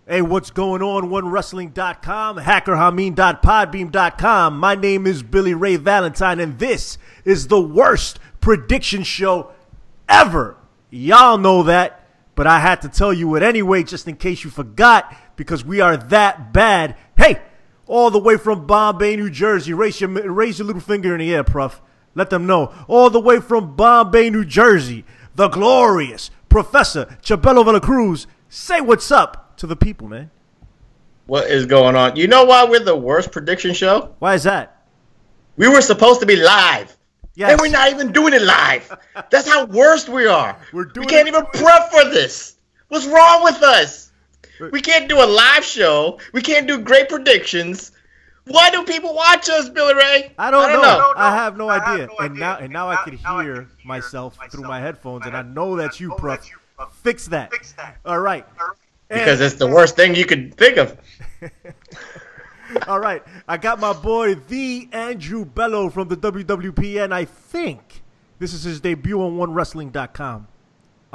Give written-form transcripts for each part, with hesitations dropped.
Hey, what's going on? OneWrestling.com, HackerHameen.podbeam.com. My name is Billy Ray Valentine, and this is the worst prediction show ever. Y'all know that, but I had to tell you it anyway, just in case you forgot, because we are that bad. Hey, all the way from Bombay, New Jersey. Raise your little finger in the air, Prof. Let them know. All the way from Bombay, New Jersey, the glorious Professor Chabelo Villacruz. Say what's up to the people, man. What is going on? You know why we're the worst prediction show? Why is that? We were supposed to be live. Yes. And we're not even doing it live. That's how worst we are. We can't even prep for this. What's wrong with us? We can't do a live show. We can't do great predictions. Why do people watch us, Billy Ray? I don't know. I have no idea. And now I can hear myself through my headphones, and I know that's you, Prof. Fix that. All right. Because it's the worst thing you could think of. All right. I got my boy, the Andrew Bello from the WWP, and I think this is his debut on OneWrestling.com.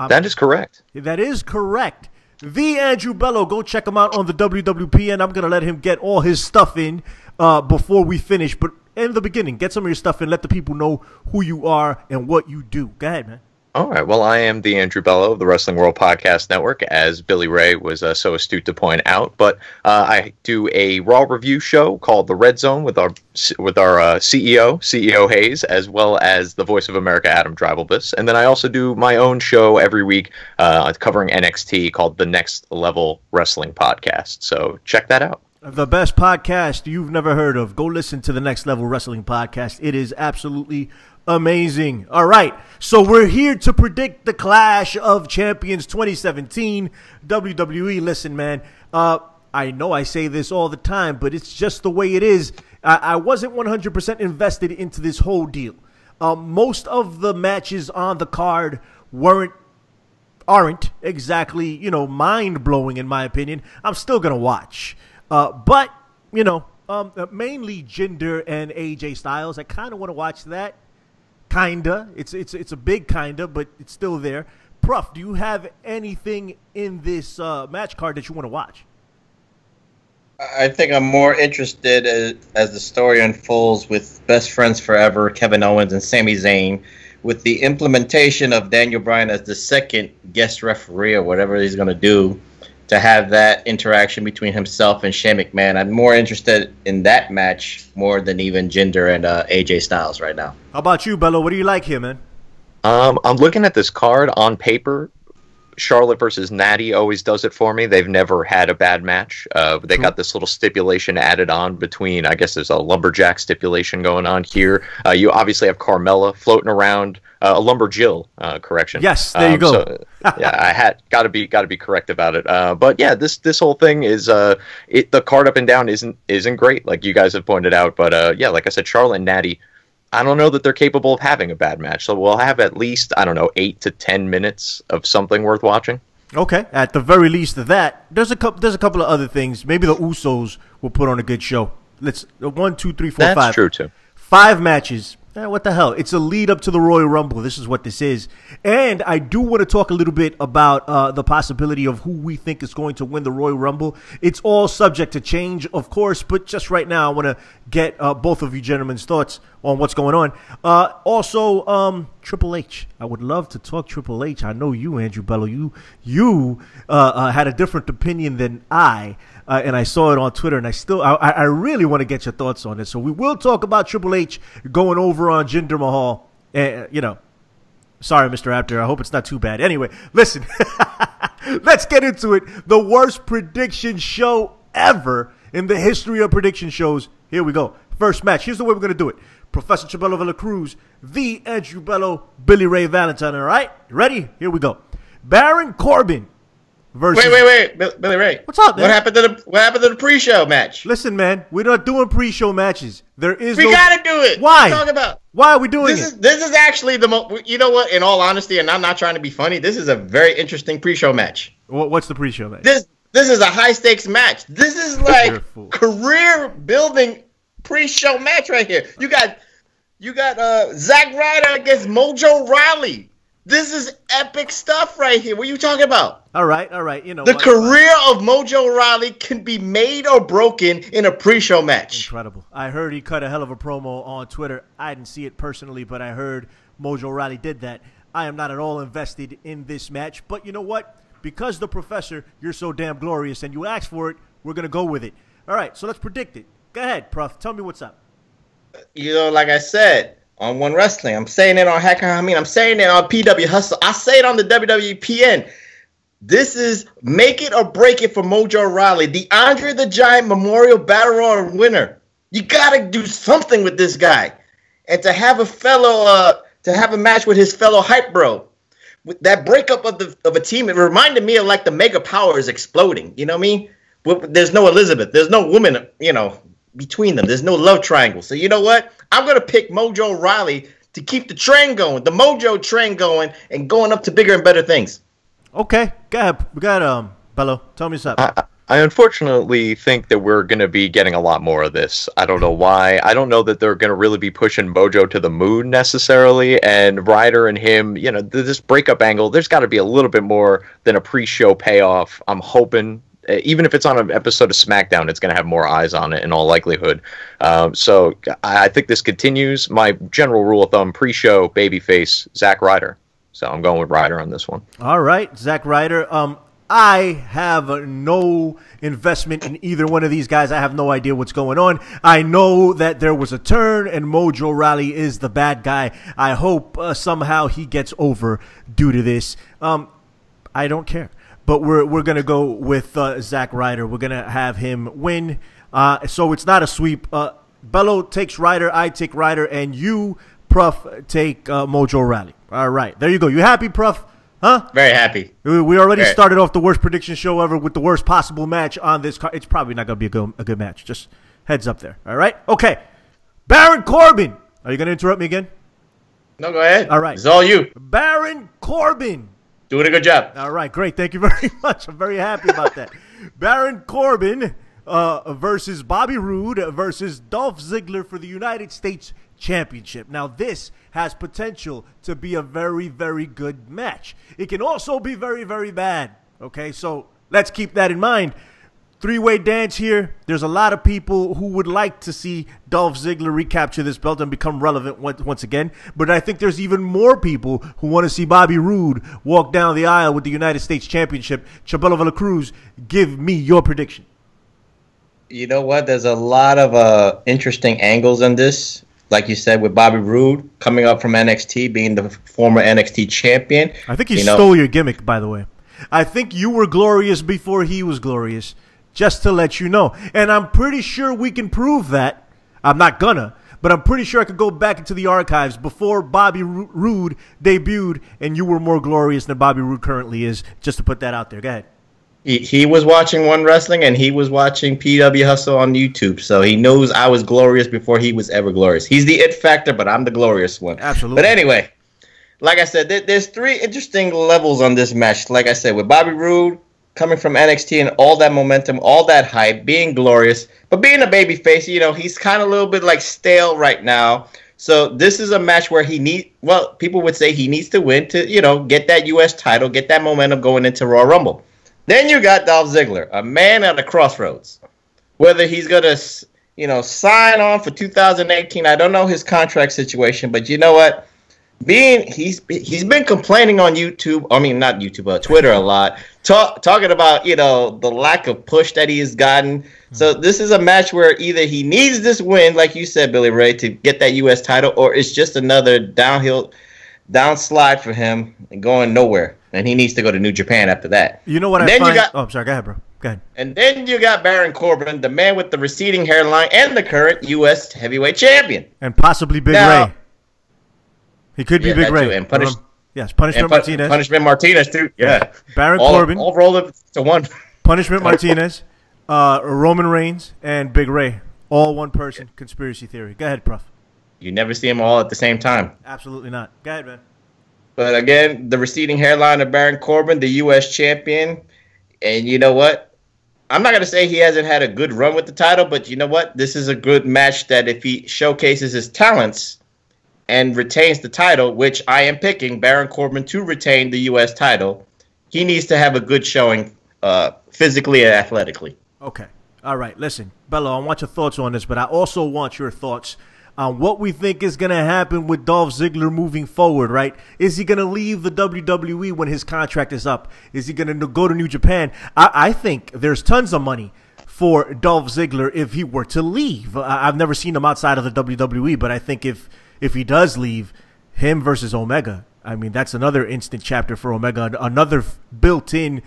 That is correct. That is correct. The Andrew Bello. Go check him out on the WWP, and I'm going to let him get all his stuff in before we finish. But in the beginning, get some of your stuff in. Let the people know who you are and what you do. Go ahead, man. All right. Well, I am the Andrew Bello of the Wrestling World Podcast Network, as Billy Ray was so astute to point out. But I do a Raw review show called The Red Zone with our CEO Hayes, as well as the Voice of America, Adam Drivelbus. And then I also do my own show every week covering NXT called The Next Level Wrestling Podcast. So check that out. The best podcast you've never heard of. Go listen to the Next Level Wrestling Podcast. It is absolutely amazing. All right, so we're here to predict the Clash of Champions 2017. WWE, listen, man, I know I say this all the time, but it's just the way it is. I wasn't 100% invested into this whole deal. Most of the matches on the card aren't exactly, mind-blowing in my opinion. I'm still going to watch. But, mainly Jinder and AJ Styles. I kind of want to watch that. Kinda. It's a big kinda, but it's still there. Prof, do you have anything in this match card that you want to watch? I think I'm more interested as the story unfolds with best friends forever, Kevin Owens and Sami Zayn, with the implementation of Daniel Bryan as the second guest referee or whatever he's going to do, to have that interaction between himself and Shane McMahon. I'm more interested in that match more than even Jinder and AJ Styles right now. How about you, Bello? What do you like here, man? I'm looking at this card on paper. Charlotte versus Natty always does it for me. They've never had a bad match. They got this little stipulation added on between, I guess there's a lumberjack stipulation going on here. You obviously have Carmella floating around, a lumberjill, correction. Yes, there you go. So, yeah, I had got to be correct about it. But yeah, this whole thing is the card up and down isn't great, like you guys have pointed out. But yeah, like I said, Charlotte and Natty, I don't know that they're capable of having a bad match. So we'll have at least, 8 to 10 minutes of something worth watching. Okay, at the very least of that. There's a couple of other things. Maybe the Usos will put on a good show. Let's 1, 2, 3, 4, 5. That's true too. 5 matches. What the hell? It's a lead up to the Royal Rumble. This is what this is. And I do want to talk a little bit about the possibility of who we think is going to win the Royal Rumble. It's all subject to change, of course, but just right now I want to get both of you gentlemen's thoughts on what's going on. Also, Triple H. I would love to talk Triple H. I know you, Andrew Bello. You had a different opinion than I. And I saw it on Twitter, and I really want to get your thoughts on it. So we will talk about Triple H going over on Jinder Mahal. Sorry, Mr. Apter. I hope it's not too bad. Anyway, listen, let's get into it. The worst prediction show ever in the history of prediction shows. Here we go. First match. Here's the way we're going to do it. Professor Chabelo Villacruz, the Andrew Bello, Billy Ray Valentine. All right? You ready? Here we go. Baron Corbin. Versus... Wait, Billy Ray. What's up, man? What happened to the pre-show match? Listen, man, we're not doing pre-show matches. We gotta do it. Why? What are you talking about? Why are we doing it? This is actually the most. You know what? In all honesty, and I'm not trying to be funny, this is a very interesting pre-show match. What's the pre-show match? This is a high-stakes match. This is like career-building pre-show match right here. You got Zack Ryder against Mojo Rawley. This is epic stuff right here. What are you talking about? All right. You know the career of Mojo Rawley can be made or broken in a pre-show match. Incredible. I heard he cut a hell of a promo on Twitter. I didn't see it personally, but I heard Mojo Rawley did that. I am not at all invested in this match, but you know what? Because the Professor, you're so damn glorious, and you asked for it, we're going to go with it. All right, so let's predict it. Go ahead, Prof. Tell me what's up. You know, like I said, on One Wrestling, I'm saying it on I'm saying it on PW Hustle. I say it on the WWE PN. This is make it or break it for Mojo Rawley, the Andre the Giant Memorial Battle Royal winner. You got to do something with this guy. And to have a match with his fellow hype bro. With that breakup of a team, it reminded me of like the Mega Powers exploding. You know what I mean? There's no Elizabeth. There's no woman, between them. There's no love triangle. So you know what? I'm going to pick Mojo Rawley to keep the train going, the Mojo train going, and going up to bigger and better things. Okay. Go ahead. We got Bello. Tell me something. I unfortunately think that we're going to be getting a lot more of this. I don't know why. I don't know that they're going to really be pushing Mojo to the moon necessarily. And Ryder and him, this breakup angle, there's got to be a little bit more than a pre-show payoff. I'm hoping. Even if it's on an episode of SmackDown, it's going to have more eyes on it in all likelihood. So I think this continues. My general rule of thumb, pre-show, babyface, Zack Ryder. So I'm going with Ryder on this one. All right, Zack Ryder. I have no investment in either one of these guys. I have no idea what's going on. I know that there was a turn, and Mojo Rawley is the bad guy. I hope somehow he gets over due to this. I don't care. But we're going to go with Zack Ryder. We're going to have him win. So it's not a sweep. Bello takes Ryder, I take Ryder, and you, Prof, take Mojo Rawley. All right. There you go. You happy, Prof? Huh? Very happy. We already started off the worst prediction show ever with the worst possible match on this card. It's probably not going to be a good match. Just heads up there. All right? Okay. Baron Corbin. Are you going to interrupt me again? No, go ahead. All right. It's all you. Baron Corbin. Doing a good job. All right, great. Thank you very much. I'm very happy about that. Baron Corbin versus Bobby Roode versus Dolph Ziggler for the United States Championship. Now, this has potential to be a very, very good match. It can also be very, very bad. Okay, so let's keep that in mind. Three-way dance here. There's a lot of people who would like to see Dolph Ziggler recapture this belt and become relevant once again. But I think there's even more people who want to see Bobby Roode walk down the aisle with the United States Championship. Chabelo Villa Cruz, give me your prediction. You know what? There's a lot of interesting angles in this. Like you said, with Bobby Roode coming up from NXT, being the former NXT champion. I think he stole your gimmick, by the way. I think you were glorious before he was glorious. Just to let you know. And I'm pretty sure we can prove that. I'm not gonna, but I'm pretty sure I could go back into the archives before Bobby Roode debuted and you were more glorious than Bobby Roode currently is, just to put that out there. Go ahead. He was watching One Wrestling and he was watching PW Hustle on YouTube, so he knows I was glorious before he was ever glorious. He's the it factor, but I'm the glorious one. Absolutely. But anyway, like I said, there's three interesting levels on this match. Like I said, with Bobby Roode coming from NXT and all that momentum, all that hype, being glorious, but being a babyface, he's kind of a little bit like stale right now. So this is a match where people would say he needs to win to, get that U.S. title, get that momentum going into Royal Rumble. Then you got Dolph Ziggler, a man at a crossroads. Whether he's going to, sign on for 2018, I don't know his contract situation, but you know what? He's been complaining on YouTube. I mean, not YouTube, Twitter a lot, talking about the lack of push that he has gotten. So this is a match where either he needs this win, like you said, Billy Ray, to get that U.S. title, or it's just another downslide for him and going nowhere. And he needs to go to New Japan after that. You know what I find? I'm sorry. Go ahead, bro. Go ahead. And then you got Baron Corbin, the man with the receding hairline and the current U.S. heavyweight champion, and possibly Big Ray. He could be Big Ray. Too. And Punishment Martinez. Punishment Martinez, too. Yeah. Baron Corbin. All rolled up to one. Punishment Martinez, Roman Reigns, and Big Ray. All one person. Conspiracy theory. Go ahead, Prof. You never see them all at the same time. Absolutely not. Go ahead, man. But again, the receding hairline of Baron Corbin, the U.S. champion. And you know what? I'm not going to say he hasn't had a good run with the title, but you know what? This is a good match that if he showcases his talents, and retains the title, which I am picking Baron Corbin to retain the U.S. title, he needs to have a good showing physically and athletically. Okay. All right. Listen, Bello, I want your thoughts on this, but I also want your thoughts on what we think is going to happen with Dolph Ziggler moving forward, right? Is he going to leave the WWE when his contract is up? Is he going to go to New Japan? I think there's tons of money for Dolph Ziggler if he were to leave. I've never seen him outside of the WWE, but I think if he does leave, him versus Omega, I mean, that's another instant chapter for Omega, another built-in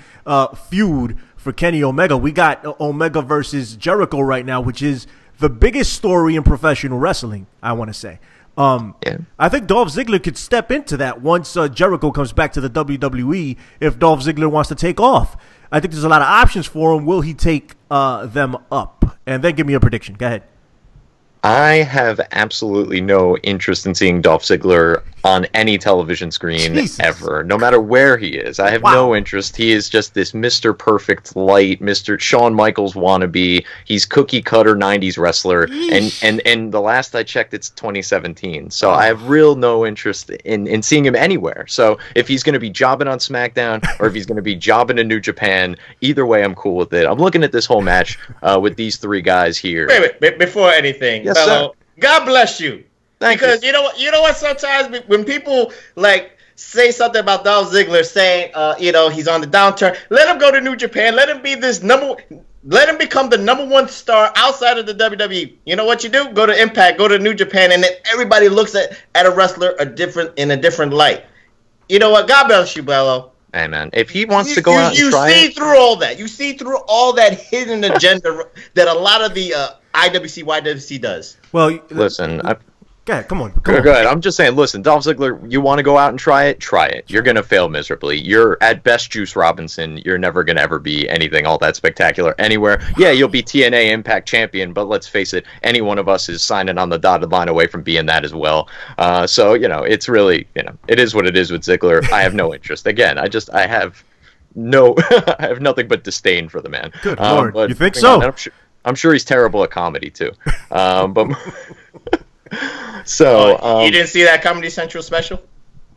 feud for Kenny Omega. We got Omega versus Jericho right now, which is the biggest story in professional wrestling, I want to say. I think Dolph Ziggler could step into that once Jericho comes back to the WWE if Dolph Ziggler wants to take off. I think there's a lot of options for him. Will he take them up? And then give me a prediction. Go ahead. I have absolutely no interest in seeing Dolph Ziggler on any television screen ever, no matter where he is. I have no interest. He is just this Mr. Perfect light, Mr. Shawn Michaels wannabe. He's cookie cutter 90s wrestler, and the last I checked, it's 2017. So I have real no interest in seeing him anywhere. So if he's going to be jobbing on SmackDown or if he's going to be jobbing in New Japan, either way, I'm cool with it. I'm looking at this whole match with these three guys here. Wait, before anything. Yes, sir. God bless you. Because you know what? Sometimes when people like say something about Dolph Ziggler, saying he's on the downturn, let him go to New Japan. Let him be let him become the #1 star outside of the WWE. You know what you do? Go to Impact, go to New Japan, and then everybody looks at a wrestler in a different light. You know what? God bless you, Bello. Hey man, if he wants to go out and try, you see through all that. You see through all that hidden agenda that a lot of the IWC, YWC does. Well, listen, go ahead, come on. Go ahead. I'm just saying, listen, Dolph Ziggler, you want to go out and try it? Try it. You're going to fail miserably. You're at best Juice Robinson. You're never going to ever be anything all that spectacular anywhere. Yeah, you'll be TNA Impact Champion, but let's face it, any one of us is signing on the dotted line away from being that as well. So, it's really, it is what it is with Ziggler. I have no interest. Again, I have I have nothing but disdain for the man. Good Lord. But you think so? I'm sure he's terrible at comedy too. But so you didn't see that Comedy Central special?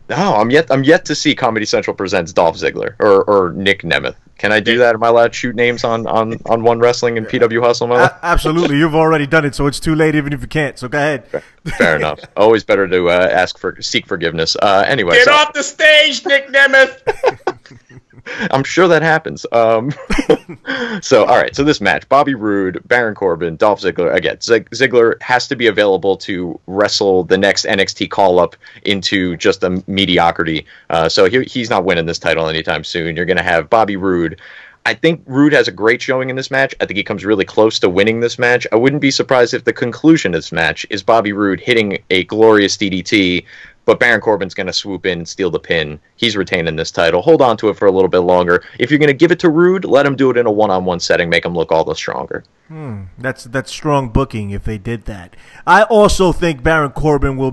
No, I'm yet to see Comedy Central presents Dolph Ziggler or Nick Nemeth. Can I do that? Am I allowed to shoot names on One Wrestling and PW Hustle? Absolutely. You've already done it, so it's too late even if you can't. So go ahead. Fair enough. Always better to seek forgiveness. Anyway, get off the stage, Nick Nemeth. I'm sure that happens. So, all right. So this match, Bobby Roode, Baron Corbin, Dolph Ziggler. Again, Ziggler has to be available to wrestle the next NXT call-up into just a mediocrity. So he's not winning this title anytime soon. You're going to have Bobby Roode. I think Roode has a great showing in this match. I think he comes really close to winning this match. I wouldn't be surprised if the conclusion of this match is Bobby Roode hitting a glorious DDT, but Baron Corbin's going to swoop in and steal the pin. He's retaining this title. Hold on to it for a little bit longer. If you're going to give it to Roode, let him do it in a one-on-one setting. Make him look all the stronger. That's strong booking if they did that. I also think Baron Corbin will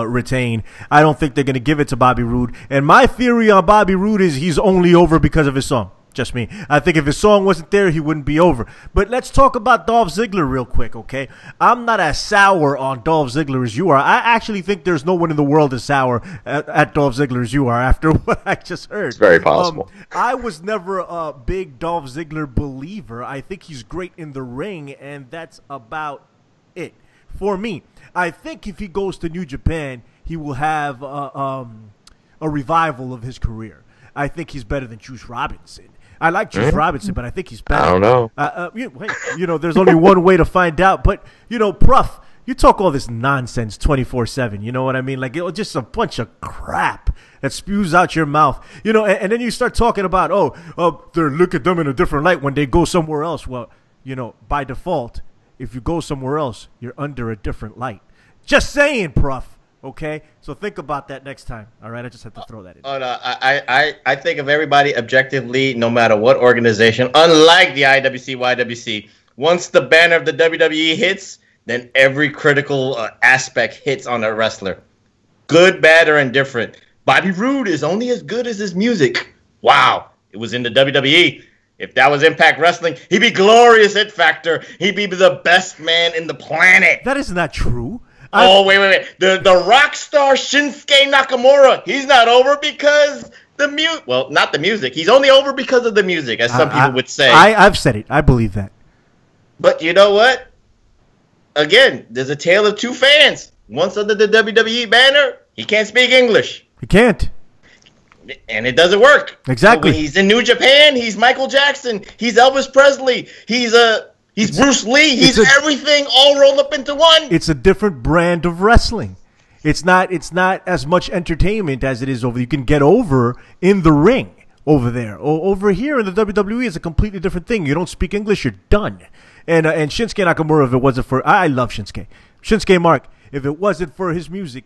retain. I don't think they're going to give it to Bobby Roode. And my theory on Bobby Roode is he's only over because of his song. Just me. I think if his song wasn't there, he wouldn't be over. But let's talk about Dolph Ziggler real quick, okay? I'm not as sour on Dolph Ziggler as you are. I actually think there's no one in the world as sour at Dolph Ziggler as you are after what I just heard. It's very possible. I was never a big Dolph Ziggler believer. I think he's great in the ring, and that's about it for me. I think if he goes to New Japan, he will have a revival of his career. I think he's better than Juice Robinson. I like Juice Robinson, but I think he's better. I don't know. There's only one way to find out. But, Prof, you talk all this nonsense 24/7. You know what I mean? Like, it's just a bunch of crap that spews out your mouth. And then you start talking about, they look at them in a different light when they go somewhere else. Well, by default, if you go somewhere else, you're under a different light. Just saying, Prof. Okay, so think about that next time. All right, I just had to throw that in. I think of everybody objectively, no matter what organization. Unlike the IWC, YWC, once the banner of the WWE hits, then every critical aspect hits on a wrestler, good, bad, or indifferent. Bobby Roode is only as good as his music. Wow, it was in the WWE. If that was Impact Wrestling, he'd be glorious It Factor. He'd be the best man in the planet. That is not true. Wait. The rock star Shinsuke Nakamura, he's not over because the music. Well, not the music. He's only over because of the music, as some people would say. I've said it. I believe that. But you know what? Again, there's a tale of two fans. Once under the WWE banner, he can't speak English. He can't. And it doesn't work. Exactly. So when he's in New Japan, he's Michael Jackson. He's Elvis Presley. He's Bruce Lee. He's everything all rolled up into one. It's a different brand of wrestling. It's not as much entertainment as it is over. You can get over in the ring over there. Over here in the WWE, it's a completely different thing. You don't speak English, you're done. And Shinsuke Nakamura, if it wasn't for... I love Shinsuke. Shinsuke Mark, if it wasn't for his music,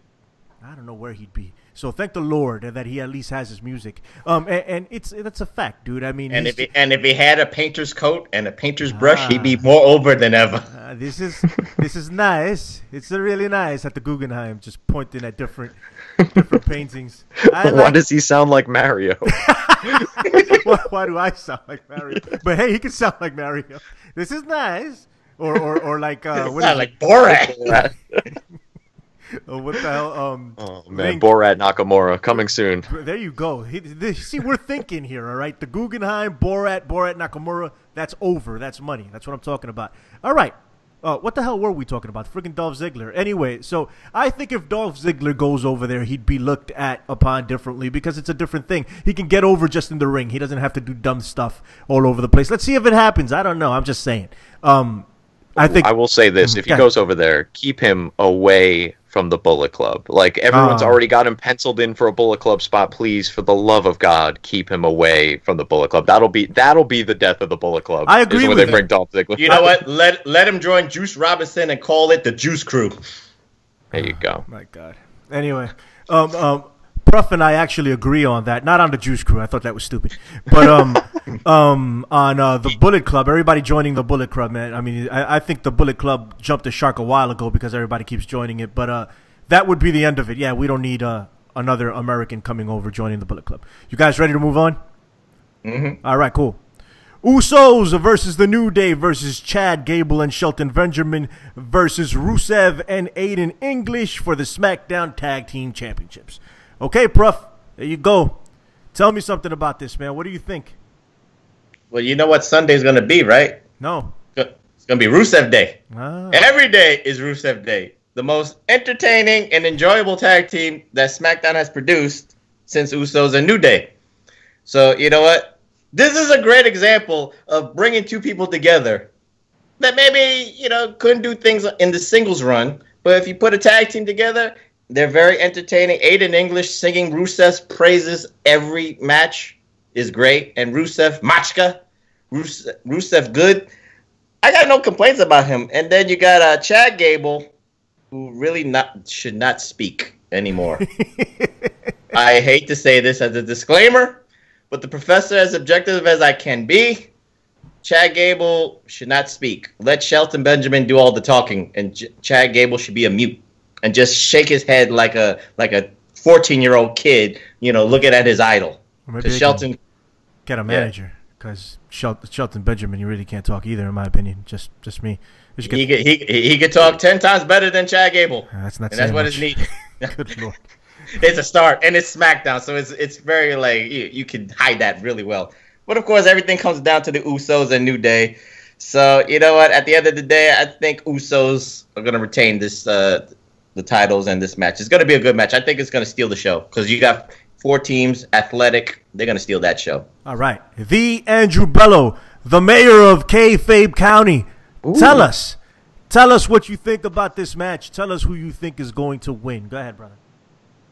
I don't know where he'd be. So thank the Lord that he at least has his music. And that's a fact, dude. I mean, if he had a painter's coat and a painter's brush, he'd be more over than ever. This is nice. It's really nice at the Guggenheim, just pointing at different paintings. Why does he sound like Mario? Why do I sound like Mario? But hey, he can sound like Mario. This is nice. Or like what sound like Borat. Oh, what the hell? Oh man, Borat Nakamura coming soon. There you go. See, we're thinking here, all right? The Guggenheim, Borat Nakamura. That's over. That's money. That's what I'm talking about. All right. What the hell were we talking about? Friggin' Dolph Ziggler. Anyway, so I think if Dolph Ziggler goes over there, he'd be looked upon differently because it's a different thing. He can get over just in the ring. He doesn't have to do dumb stuff all over the place. Let's see if it happens. I don't know. I'm just saying. I will say this: if he goes over there, keep him away from the Bullet Club. Like everyone's already got him penciled in for a Bullet Club spot. Please, for the love of God, keep him away from the Bullet Club. That'll be the death of the Bullet Club. I agree with when they bring Dolph Ziggler. You know what? Let him join Juice Robinson and call it the Juice Crew. There you go. My God. Anyway, Prof and I actually agree on that. Not on the Juice Crew. I thought that was stupid. But on the Bullet Club, everybody joining the Bullet Club, man. I mean, I think the Bullet Club jumped the shark a while ago because everybody keeps joining it. But that would be the end of it. Yeah, we don't need another American coming over joining the Bullet Club. You guys ready to move on? Mm-hmm. All right, cool. Usos versus The New Day versus Chad Gable and Shelton Benjamin versus Rusev and Aiden English for the SmackDown Tag Team Championships. Okay, Prof, there you go. Tell me something about this, man. What do you think? Well, you know what Sunday's going to be, right? No. It's going to be Rusev Day. Ah. Every day is Rusev Day. The most entertaining and enjoyable tag team that SmackDown has produced since Usos and New Day. So, you know what? This is a great example of bringing two people together that maybe, couldn't do things in the singles run. But if you put a tag team together, they're very entertaining. Aiden English singing Rusev's praises every match is great. And Rusev, Machka, Rusev good. I got no complaints about him. And then you got Chad Gable, who really should not speak anymore. I hate to say this as a disclaimer, but the Professor, as objective as I can be, Chad Gable should not speak. Let Shelton Benjamin do all the talking, and Chad Gable should be a mute and just shake his head like a 14-year-old kid, looking at his idol. Maybe Shelton get a manager because Shelton Benjamin, you really can't talk either, in my opinion. Just me. He could talk 10 times better than Chad Gable. That's not. And that's what much. is needed. Good Lord. It's a start, and it's SmackDown, so it's very you can hide that really well. But of course, everything comes down to the Usos and New Day. So you know what? At the end of the day, I think Usos are going to retain this the titles and this match. It's going to be a good match. I think it's going to steal the show because you got 4 teams, athletic. They're going to steal that show. All right, the Andrew Bello, the mayor of Kayfabe County. Ooh. Tell us what you think about this match. Tell us who you think is going to win. Go ahead, brother.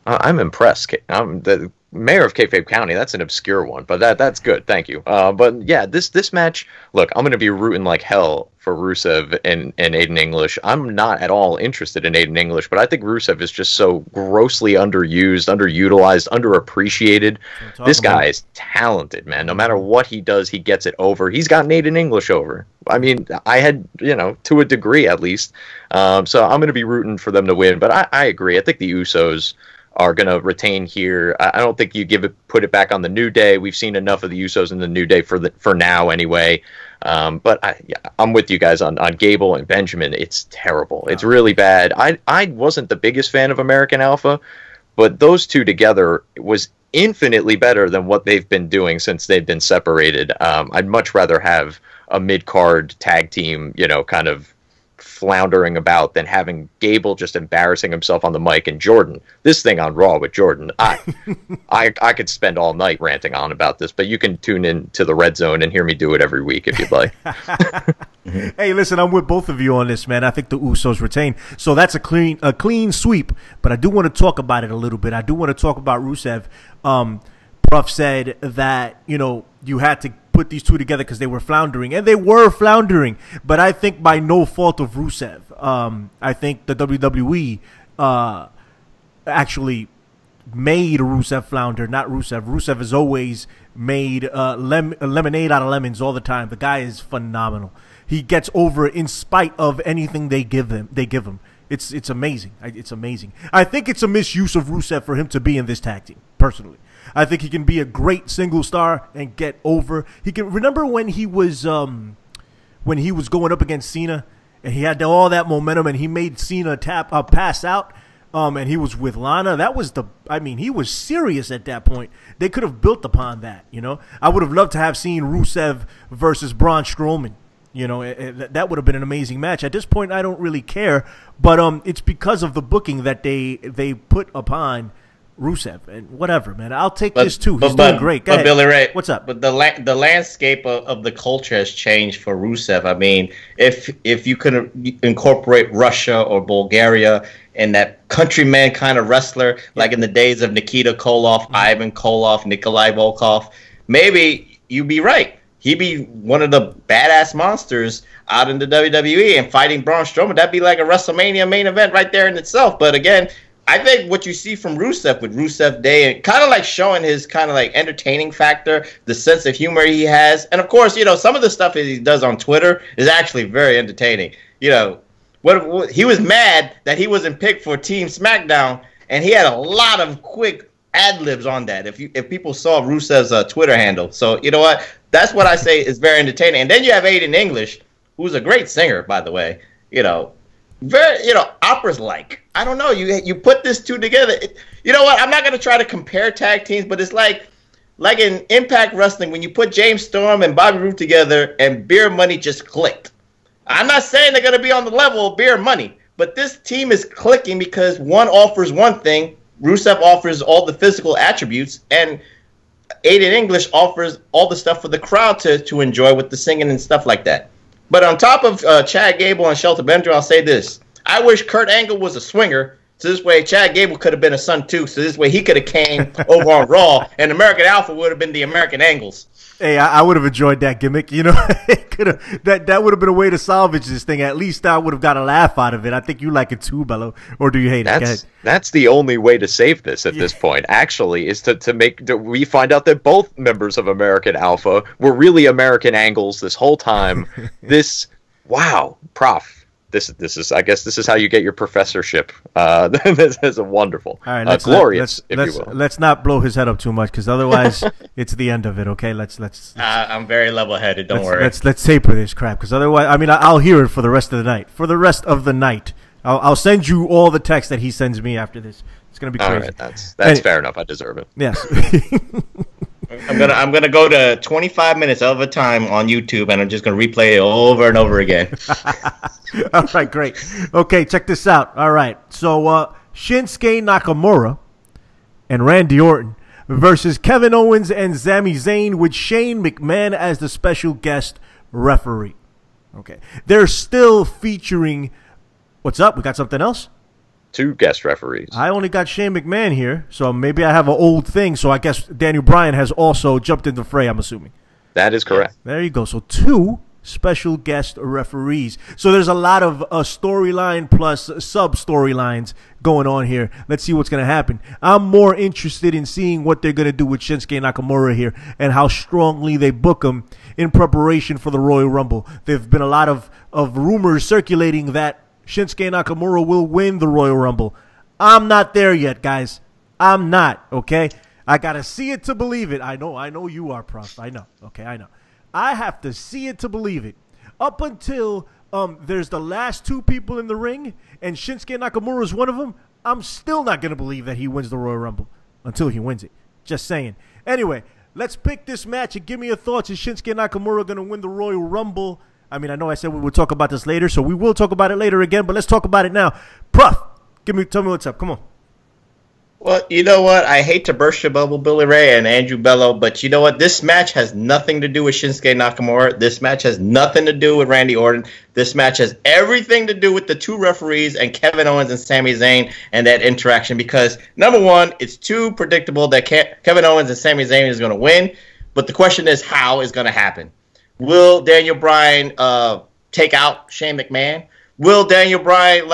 I'm impressed. The mayor of Kayfabe County, that's an obscure one, but that's good. Thank you. But yeah, this match, look, I'm going to be rooting like hell for Rusev and Aiden English. I'm not at all interested in Aiden English, but I think Rusev is just so grossly underused, underutilized, underappreciated. This guy is talented, man. No matter what he does, he gets it over. He's gotten Aiden English over. I mean, I had, to a degree at least. So I'm going to be rooting for them to win, but I agree. I think the Usos are going to retain here. I don't think you put it back on the New Day. We've seen enough of the Usos in the New Day for now anyway. But I'm with you guys on Gable and Benjamin. It's terrible. It's really bad. I wasn't the biggest fan of American Alpha, but those two together was infinitely better than what they've been doing since they've been separated. I'd much rather have a mid-card tag team, kind of floundering about than having Gable just embarrassing himself on the mic and Jordan. This thing on Raw with Jordan, I could spend all night ranting on about this, but you can tune in to the Red Zone and hear me do it every week if you'd like. Hey, listen, I'm with both of you on this, man. I think the Usos retain. So that's a clean sweep, but I do want to talk about it a little bit. I do want to talk about Rusev. Prof said that, you had to put these two together because they were floundering, and they were floundering, but I think by no fault of Rusev. I think the WWE actually made Rusev flounder, not Rusev. Rusev has always made lemonade out of lemons all the time. The guy is phenomenal. He gets over in spite of anything they give him. It's amazing. It's amazing. I think it's a misuse of Rusev for him to be in this tag team, personally. I think he can be a great single star and get over. He can remember when he was going up against Cena and he had all that momentum and he made Cena pass out. And he was with Lana. He was serious at that point. They could have built upon that. I would have loved to have seen Rusev versus Braun Strowman. That would have been an amazing match. At this point, I don't really care, but it's because of the booking that they put upon Rusev, and whatever, man. I'll take this too. He's doing great. Go ahead. Billy Ray, what's up? But the landscape of the culture has changed for Rusev. I mean, if you could incorporate Russia or Bulgaria and that countryman kind of wrestler, like in the days of Nikita Koloff, Ivan Koloff, Nikolai Volkov, maybe you'd be right. He'd be one of the badass monsters out in the WWE and fighting Braun Strowman. That'd be like a WrestleMania main event right there in itself. But again, I think what you see from Rusev with Rusev Day, and kind of like showing his kind of like entertaining factor, the sense of humor he has, and of course, some of the stuff that he does on Twitter is actually very entertaining. What he was mad that he wasn't picked for Team SmackDown, and he had a lot of quick ad libs on that. If people saw Rusev's Twitter handle, so you know what, that's what I say is very entertaining. And then you have Aiden English, who's a great singer, by the way. Very, operas like. I don't know. You put this two together. You know what? I'm not going to try to compare tag teams, but it's like in Impact Wrestling when you put James Storm and Bobby Roode together and Beer Money just clicked. I'm not saying they're going to be on the level of Beer Money, but this team is clicking because one offers one thing, Rusev offers all the physical attributes, and Aiden English offers all the stuff for the crowd to enjoy with the singing and stuff like that. But on top of Chad Gable and Shelton Benjamin, I'll say this. I wish Kurt Angle was a swinger, so this way Chad Gable could have been a son too, so this way he could have came over on Raw, and American Alpha would have been the American Angles. Hey, I would have enjoyed that gimmick. That would have been a way to salvage this thing. At least I would have got a laugh out of it. I think you like it too, Bello. Or do you hate it? That's the only way to save this at this point, actually, is we find out that both members of American Alpha were really American Angles this whole time. Wow, Prof. This is, I guess, this is how you get your professorship. This is wonderful. All right, glorious, if you will. Let's not blow his head up too much, because otherwise it's the end of it. Okay, let's. I'm very level-headed. Don't worry. Let's taper this crap, because otherwise, I'll hear it for the rest of the night. For the rest of the night, I'll send you all the text that he sends me after this. It's gonna be crazy. All right, that's fair enough. I deserve it. Yes. I'm gonna go to 25 minutes of a time on YouTube, and I'm just gonna replay it over and over again. All right, great. Okay, check this out. All right, so Shinsuke Nakamura and Randy Orton versus Kevin Owens and Sami Zayn with Shane McMahon as the special guest referee. Okay, they're still featuring. What's up? We got something else? 2 guest referees. I only got Shane McMahon here, so maybe I have an old thing. So I guess Daniel Bryan has also jumped into the fray, I'm assuming. That is correct. There you go. So 2 special guest referees. So there's a lot of storyline plus sub-storylines going on here. Let's see what's going to happen. I'm more interested in seeing what they're going to do with Shinsuke Nakamura here and how strongly they book him in preparation for the Royal Rumble. There have been a lot of rumors circulating that Shinsuke Nakamura will win the Royal Rumble. I'm not there yet, guys. I'm not, okay? I got to see it to believe it. I know you are, Prof. I know, okay, I know. I have to see it to believe it. Up until there's the last two people in the ring, and Shinsuke Nakamura is one of them, I'm still not going to believe that he wins the Royal Rumble until he wins it. Just saying. Anyway, let's pick this match and give me your thoughts. Is Shinsuke Nakamura going to win the Royal Rumble? I mean, I know I said we would talk about this later, so we will talk about it later again, but let's talk about it now. Prof, tell me what's up. Come on. Well, you know what? I hate to burst your bubble, Billy Ray and Andrew Bello, but you know what? This match has nothing to do with Shinsuke Nakamura. This match has nothing to do with Randy Orton. This match has everything to do with the two referees and Kevin Owens and Sami Zayn and that interaction because, number one, it's too predictable that Kevin Owens and Sami Zayn is going to win, but the question is how is going to happen. Will Daniel Bryan take out Shane McMahon? Will Daniel Bryan,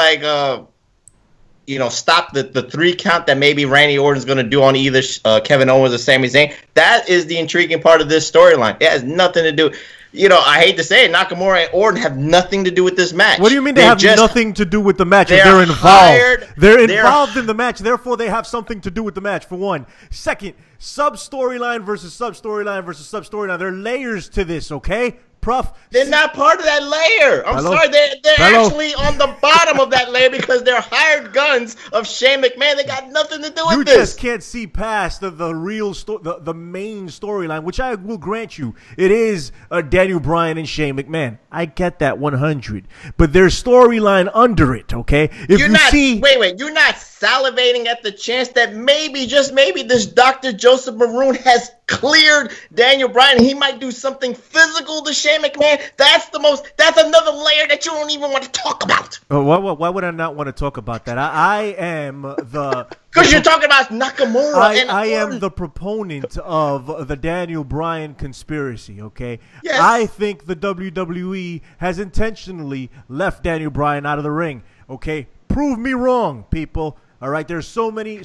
stop the 3 count that maybe Randy Orton's going to do on either Kevin Owens or Sami Zayn? That is the intriguing part of this storyline. It has nothing to do. I hate to say it, Nakamura and Orton have nothing to do with this match. What do you mean they have nothing to do with the match? They're involved. They're involved in the match. Therefore, they have something to do with the match, for one. Second, sub-storyline versus sub-storyline versus sub-storyline. There are layers to this, okay? Prof. They're not part of that layer. I'm sorry. They're actually on the bottom of that layer because they're hired guns of Shane McMahon. They got nothing to do with this. You just can't see past the real the main storyline, which I will grant you. It is Daniel Bryan and Shane McMahon. I get that 100. But there's storyline under it, okay? If Wait. You're not salivating at the chance that maybe, just maybe, this Dr. Joseph Maroon has cleared Daniel Bryan. He might do something physical to Shane McMahon. That's another layer that you don't even want to talk about. Why would I not want to talk about that? I am the... Because you're talking about Nakamura I am the proponent of the Daniel Bryan conspiracy, okay? Yes. I think the WWE has intentionally left Daniel Bryan out of the ring, okay? Prove me wrong, people. All right, there's so many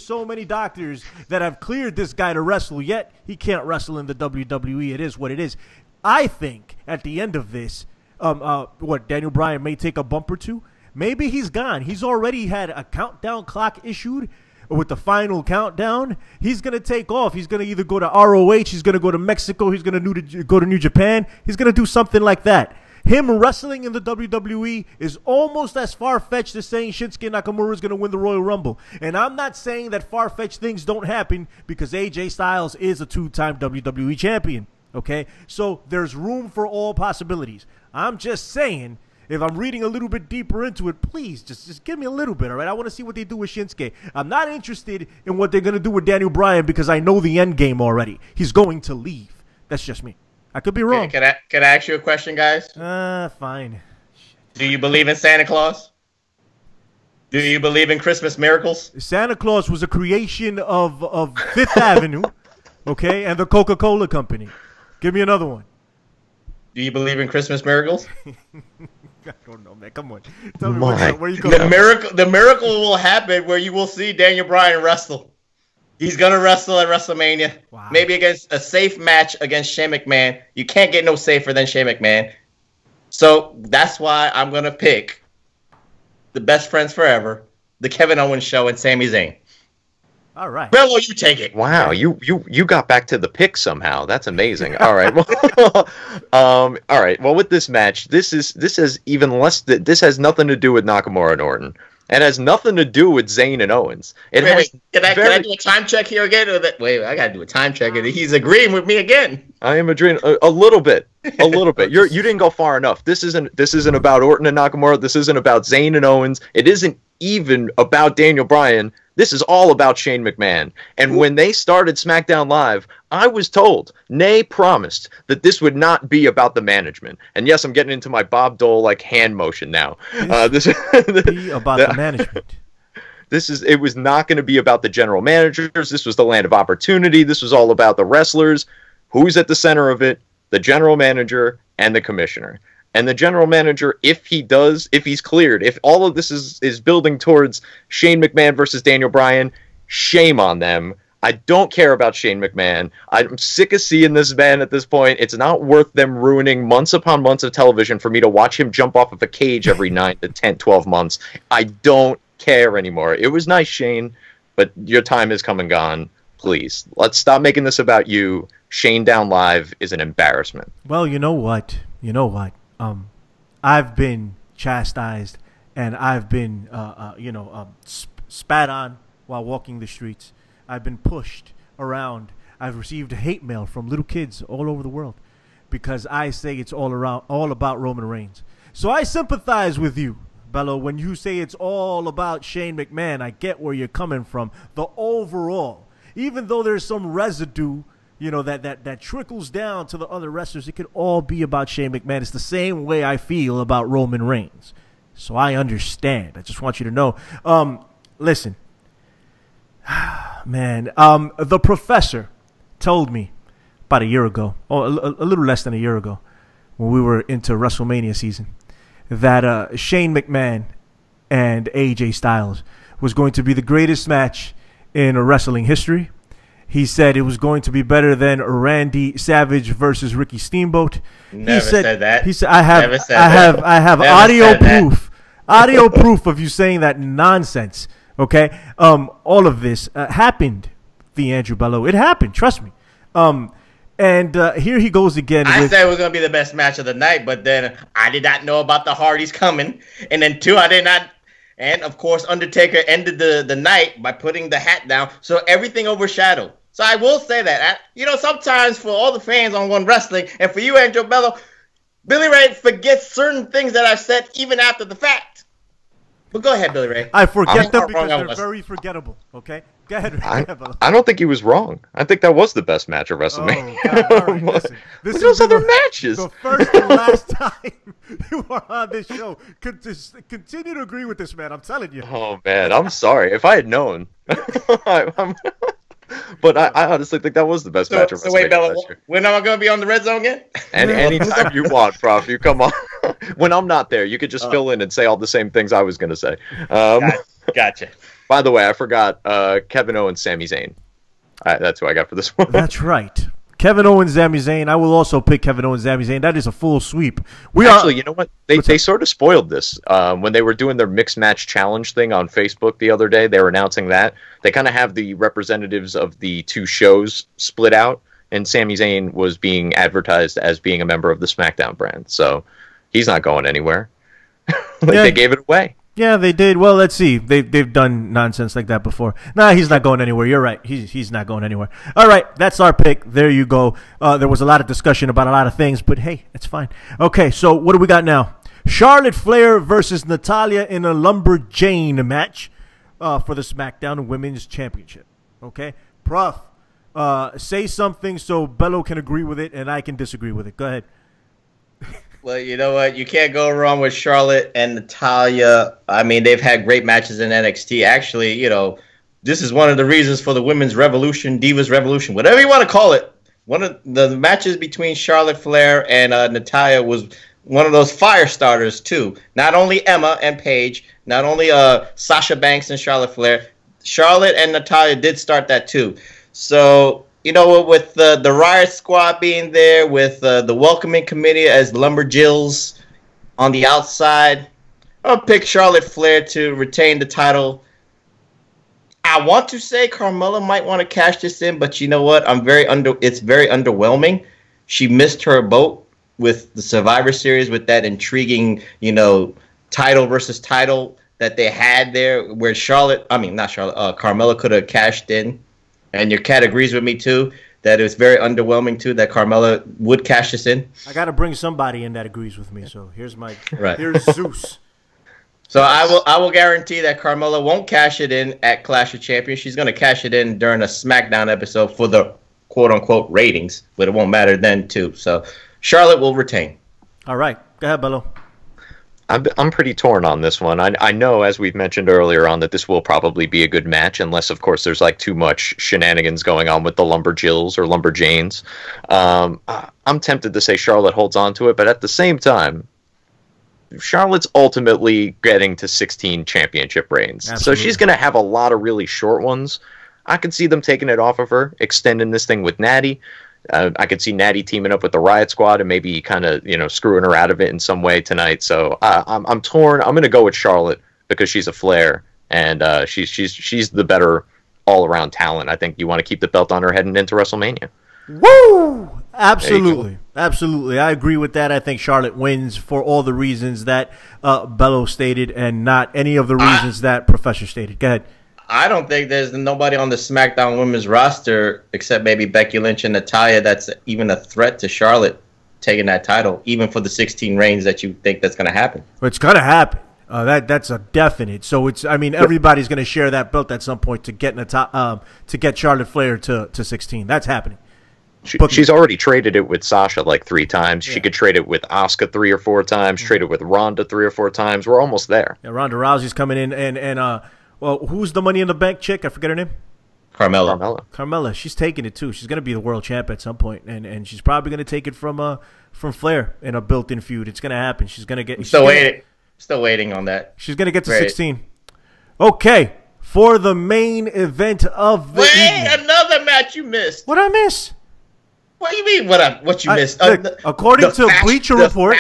doctors that have cleared this guy to wrestle, yet he can't wrestle in the WWE. It is what it is. I think at the end of this, Daniel Bryan may take a bump or two. Maybe he's gone. He's already had a countdown clock issued with the final countdown. He's going to take off. He's going to either go to ROH, he's going to go to Mexico, he's going to go to New Japan. He's going to do something like that. Him wrestling in the WWE is almost as far-fetched as saying Shinsuke Nakamura is going to win the Royal Rumble. And I'm not saying that far-fetched things don't happen because AJ Styles is a 2-time WWE champion, okay? So there's room for all possibilities. I'm just saying, if I'm reading a little bit deeper into it, please just give me a little bit, all right? I want to see what they do with Shinsuke. I'm not interested in what they're going to do with Daniel Bryan because I know the end game already. He's going to leave. That's just me. I could be wrong. Can I ask you a question, guys? Fine. Do you believe in Santa Claus? Do you believe in Christmas miracles? Santa Claus was a creation of Fifth Avenue, okay, and the Coca-Cola Company. Give me another one. Do you believe in Christmas miracles? I don't know, man. Come on. Tell me where you going. The miracle will happen where you will see Daniel Bryan wrestle. He's going to wrestle at WrestleMania. Wow. Maybe against a safe match against Shane McMahon. You can't get no safer than Shane McMahon. So that's why I'm going to pick the best friends forever, the Kevin Owens Show, and Sami Zayn. All right. Bello, you take it. Wow, you got back to the pick somehow. That's amazing. All right. Well, all right. Well, with this match, this has even less. This has nothing to do with Nakamura and Orton. It has nothing to do with Zayn and Owens. Can I do a time check here again? Wait, I got to do a time check. He's agreeing with me again. I am agreeing a little bit. A little bit. You didn't go far enough. This isn't about Orton and Nakamura. This isn't about Zayn and Owens. It isn't even about Daniel Bryan. This is all about Shane McMahon. And when they started SmackDown Live, I was told, nay, promised, that this would not be about the management. And yes, I'm getting into my Bob Dole hand motion now. This be about the management. It was not going to be about the general managers. This was the land of opportunity. This was all about the wrestlers. Who's at the center of it? The general manager and the commissioner. And the general manager, if he's cleared, if all of this is building towards Shane McMahon versus Daniel Bryan, shame on them. I don't care about Shane McMahon. I'm sick of seeing this man at this point. It's not worth them ruining months upon months of television for me to watch him jump off of a cage every 9 to 10, 12 months. I don't care anymore. It was nice, Shane, but your time has come and gone. Please, let's stop making this about you. Shane down live is an embarrassment. Well, you know what? I've been chastised and I've been, spat on while walking the streets. I've been pushed around. I've received hate mail from little kids all over the world because I say it's all about Roman Reigns. So I sympathize with you, Bello, when you say it's all about Shane McMahon. I get where you're coming from. The overall, even though there's some residue, that trickles down to the other wrestlers, it could all be about Shane McMahon. It's the same way I feel about Roman Reigns. So I understand. I just want you to know. Listen, man, the Professor told me about a year ago, or a little less than a year ago, when we were into WrestleMania season, that Shane McMahon and AJ Styles was going to be the greatest match in wrestling history. He said it was going to be better than Randy Savage versus Ricky Steamboat. Never said that. He said, I have audio proof of you saying that nonsense. Okay, all of this happened. The Andrew Bello, it happened. Trust me. And here he goes again. I said it was going to be the best match of the night, but then I did not know about the Hardys coming, and then two, I did not. And of course, Undertaker ended the night by putting the hat down, so everything overshadowed. So I will say that, sometimes for all the fans on One Wrestling, and for you, Andrew Bello, Billy Ray forgets certain things that I've said even after the fact. But go ahead, Billy Ray. I forget them because they're very forgettable, okay? Go ahead. I don't think he was wrong. I think that was the best match of WrestleMania. Oh, God. All right, listen. This is those other matches. The first and last time you are on this show. Continue to agree with this, man. I'm telling you. Oh, man. I'm sorry. If I had known. But I honestly think that was the best match of WrestleMania. So wait, Bella, when am I going to be on the Red Zone again? And anytime you want, Prof. You come on. When I'm not there, you could just fill in and say all the same things I was going to say. Gotcha. By the way, I forgot Kevin Owens, Sami Zayn. That's who I got for this one. That's right. Kevin Owens, Sami Zayn. I will also pick Kevin Owens, Sami Zayn. That is a full sweep. Actually, you know what? They sort of spoiled this when they were doing their mixed match challenge thing on Facebook the other day. They were announcing that they kind of have the representatives of the two shows split out, and Sami Zayn was being advertised as being a member of the SmackDown brand. So he's not going anywhere. They gave it away. Yeah, they did. Well, let's see. They've done nonsense like that before. Nah, he's not going anywhere. You're right. He's not going anywhere. All right, that's our pick. There you go. There was a lot of discussion about a lot of things, but hey, it's fine. Okay, so what do we got now? Charlotte Flair versus Natalya in a Lumberjack match for the SmackDown Women's Championship. Okay, Prof, say something so Bello can agree with it and I can disagree with it. Go ahead. Well, you know what? You can't go wrong with Charlotte and Natalya. I mean, they've had great matches in NXT. Actually, this is one of the reasons for the Women's Revolution, Divas Revolution, whatever you want to call it. One of the matches between Charlotte Flair and Natalya was one of those fire starters, too. Not only Emma and Paige, not only Sasha Banks and Charlotte Flair. Charlotte and Natalya did start that, too. So, with the Riot Squad being there, with the welcoming committee as Lumberjills on the outside, I'll pick Charlotte Flair to retain the title. I want to say Carmella might want to cash this in, but you know what? It's very underwhelming. She missed her boat with the Survivor Series with that intriguing, title versus title that they had there, where Carmella could have cashed in. And your cat agrees with me, too, that it was very underwhelming, too, that Carmella would cash this in. I got to bring somebody in that agrees with me, so here's here's Zeus. So I will guarantee that Carmella won't cash it in at Clash of Champions. She's going to cash it in during a SmackDown episode for the quote-unquote ratings, but it won't matter then, too. So Charlotte will retain. All right. Go ahead, Bello. I'm pretty torn on this one. I know, as we've mentioned earlier on, that this will probably be a good match, unless, of course, there's too much shenanigans going on with the Lumberjills or Lumberjanes. I'm tempted to say Charlotte holds on to it, but at the same time, Charlotte's ultimately getting to 16 championship reigns. Absolutely. So she's going to have a lot of really short ones. I could see them taking it off of her, extending this thing with Natty. I could see Natty teaming up with the Riot Squad and maybe kind of, screwing her out of it in some way tonight. So I'm torn. I'm going to go with Charlotte because she's a Flair and she's the better all-around talent. I think you want to keep the belt on her heading into WrestleMania. Woo! Absolutely. Absolutely. I agree with that. I think Charlotte wins for all the reasons that Bello stated and not any of the reasons that Professor stated. Go ahead. I don't think there's nobody on the SmackDown women's roster except maybe Becky Lynch and Natalya that's even a threat to Charlotte taking that title, even for the 16 reigns that you think that's going to happen. It's going to happen. That's a definite. So it's, I mean, everybody's going to share that belt at some point to get Charlotte Flair to 16. That's happening. She's already traded it with Sasha like 3 times. Yeah. She could trade it with Asuka 3 or 4 times. Trade it with Ronda 3 or 4 times. We're almost there. Yeah, Ronda Rousey's coming in, and well, who's the Money in the Bank chick? I forget her name. Carmella. She's taking it too. She's going to be the world champ at some point, and she's probably going to take it from Flair in a built-in feud. It's going to happen. She's going to get. Still waiting on that. She's going to get to 16. Okay, for the main event of the evening. Another match you missed. What I miss? What do you mean? What you missed? Look, according to Bleacher Report,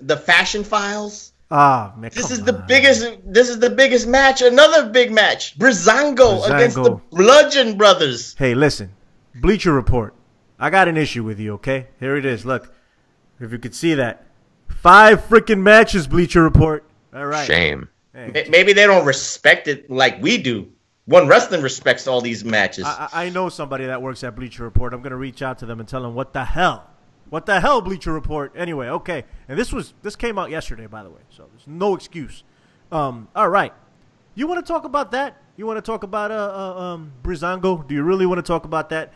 the Fashion Files. Man, this is the biggest match. Another big match. Breezango against the Bludgeon Brothers. Hey, listen, Bleacher Report. I got an issue with you. Okay, here it is. Look, if you could see that, 5 freaking matches. Bleacher Report. All right. Shame. Hey. Maybe they don't respect it like we do. One Wrestling respects all these matches. I know somebody that works at Bleacher Report. I'm going to reach out to them and tell them what the hell, Bleacher Report. Anyway, okay. And this came out yesterday, by the way, so there's no excuse. All right. You want to talk about that? You want to talk about Breezango? Do you really want to talk about that?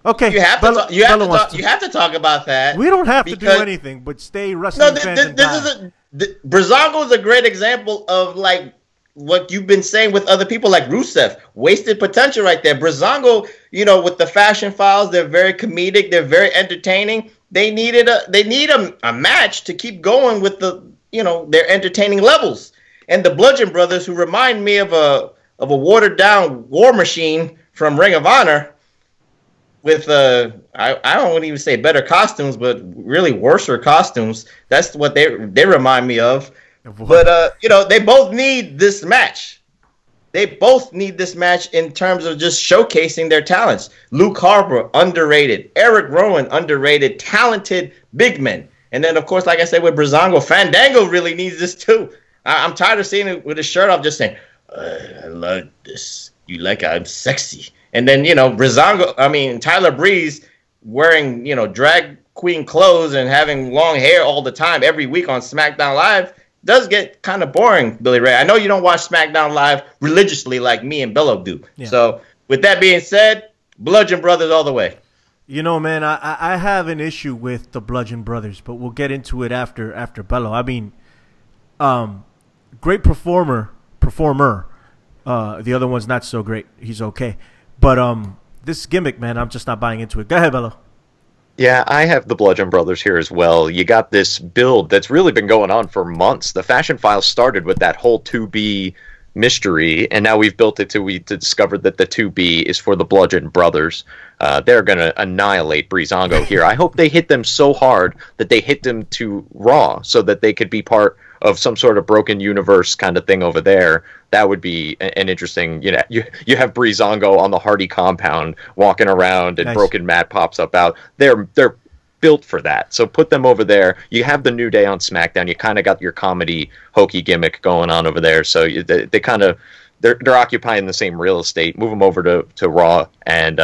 Okay. You have to talk about that. We don't have to do anything but stay wrestling fans. Breezango is a great example of like what you've been saying with other people like Rusev. Wasted potential right there. Breezango, with the Fashion Files, they're very comedic. They're very entertaining. They need a match to keep going with their entertaining levels. And the Bludgeon Brothers, who remind me of a watered down War Machine from Ring of Honor, with I don't even say better costumes, but really worser costumes. That's what they remind me of. But they both need this match. They both need this match in terms of just showcasing their talents. Luke Harper, underrated. Eric Rowan, underrated. Talented big men. And then, of course, like I said with Breezango, Fandango really needs this too. I'm tired of seeing it with his shirt off, just saying, "I love this. You like it? I'm sexy." And then Tyler Breeze wearing drag queen clothes and having long hair all the time every week on SmackDown Live does get kind of boring, Billy Ray. I know you don't watch SmackDown Live religiously like me and Bello do. Yeah. So with that being said, Bludgeon Brothers all the way. Man, I have an issue with the Bludgeon Brothers, but we'll get into it after Bello. I mean, great performer. The other one's not so great. He's okay. But this gimmick, man, I'm just not buying into it. Go ahead, Bello. Yeah, I have the Bludgeon Brothers here as well. You got this build that's really been going on for months. The Fashion Files started with that whole 2B mystery, and now we've built it to discover that the 2B is for the Bludgeon Brothers. They're going to annihilate Breezango here. I hope they hit them so hard that they hit them to Raw so that they could be part of some sort of broken universe kind of thing over there. That would be an interesting, you have Breezango on the Hardy compound walking around and nice. Broken Matt pops up out. They're built for that. So put them over there. You have the New Day on SmackDown. You kind of got your comedy hokey gimmick going on over there. So they kind of they're occupying the same real estate. Move them over to Raw and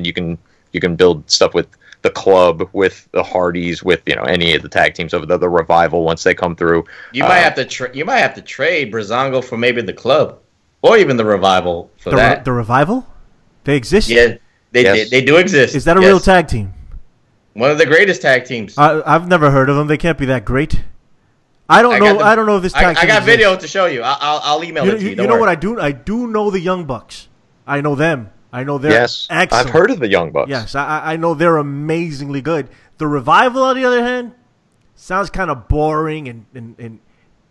you can build stuff with the Club, with the Hardys, with any of the tag teams over there, the Revival once they come through. You might have to trade Breezango for maybe the Club or even the Revival for that. The Revival? They exist? Yeah, they do exist. Is that a real tag team? One of the greatest tag teams. I've never heard of them. They can't be that great. I don't know if this tag team I got exists. video to show you. I'll email it to you. You know what I do? I do know the Young Bucks. I know them. I know they're excellent. I've heard of the Young Bucks. Yes, I know they're amazingly good. The Revival, on the other hand, sounds kind of boring and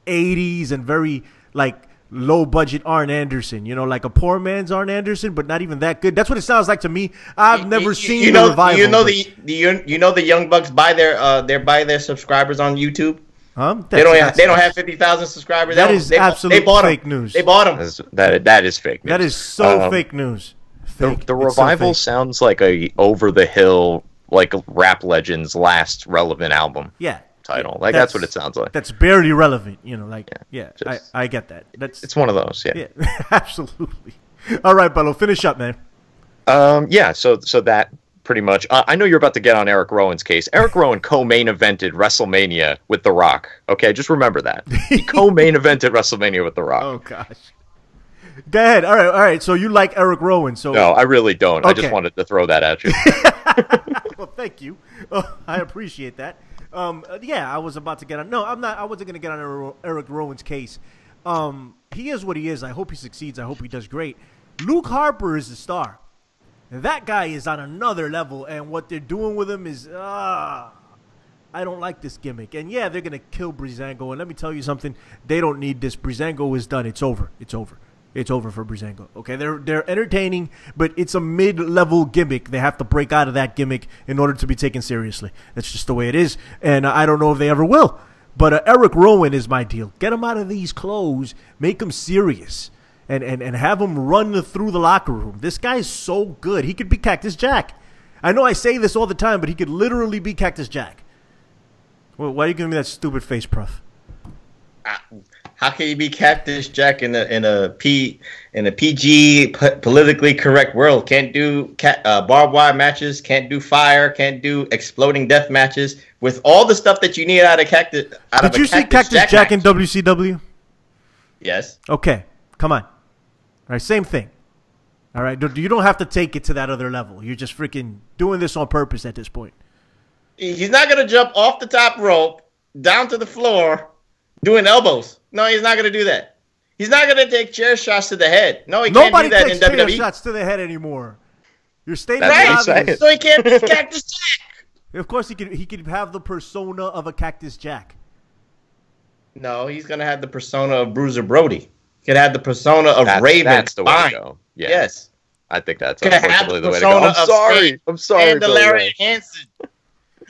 80s and very like low budget Arn Anderson. Like a poor man's Arn Anderson, but not even that good. That's what it sounds like to me. I've never seen the Revival. The Young Bucks buy their subscribers on YouTube. They don't have 50,000 subscribers. That is absolute fake news. They bought them. That is fake news. That is so fake news. The Revival sounds like a over the hill, like Rap Legend's last relevant album. Yeah. Title. Like that's what it sounds like. That's barely relevant, I get that. It's one of those, yeah. Absolutely. All right, Bello, finish up, man. So that pretty much. I know you're about to get on Eric Rowan's case. Eric Rowan co-main evented WrestleMania with The Rock. Okay, just remember that. He co-main evented WrestleMania with The Rock. Oh gosh. Go ahead. All right. So you like Eric Rowan? So no, I really don't. Okay. I just wanted to throw that at you. Well, thank you. I appreciate that. I was about to get on. No, I'm not. I wasn't going to get on Eric Rowan's case. He is what he is. I hope he succeeds. I hope he does great. Luke Harper is the star. That guy is on another level, and what they're doing with him is, I don't like this gimmick. And yeah, they're going to kill Breezango. And let me tell you something. They don't need this. Breezango is done. It's over. It's over. It's over for Breezango. Okay, they're entertaining, but it's a mid-level gimmick. They have to break out of that gimmick in order to be taken seriously. That's just the way it is, and I don't know if they ever will. But Eric Rowan is my deal. Get him out of these clothes, make him serious, and have him run through the locker room. This guy's so good. He could be Cactus Jack. I know I say this all the time, but he could literally be Cactus Jack. Well, why are you giving me that stupid face, Prof? How can you be Cactus Jack in a PG politically correct world? Can't do barbed wire matches. Can't do fire. Can't do exploding death matches with all the stuff that you need out of Cactus. Did you see Cactus Jack in WCW? Yes. Okay, come on. All right, same thing. All right, you don't have to take it to that other level. You're just freaking doing this on purpose at this point. He's not gonna jump off the top rope down to the floor doing elbows. No, he's not going to do that. He's not going to take chair shots to the head. No, he can't do that in WWE. Nobody takes chair shots to the head anymore. You're stating right, so he can't be Cactus Jack. Of course, he could have the persona of a Cactus Jack. No, he's going to have the persona of Bruiser Brody. He could have the persona of Raven. That's the way to go. Yeah. Yes. I think that's unfortunately the way to go. I'm sorry. And Larry Hansen.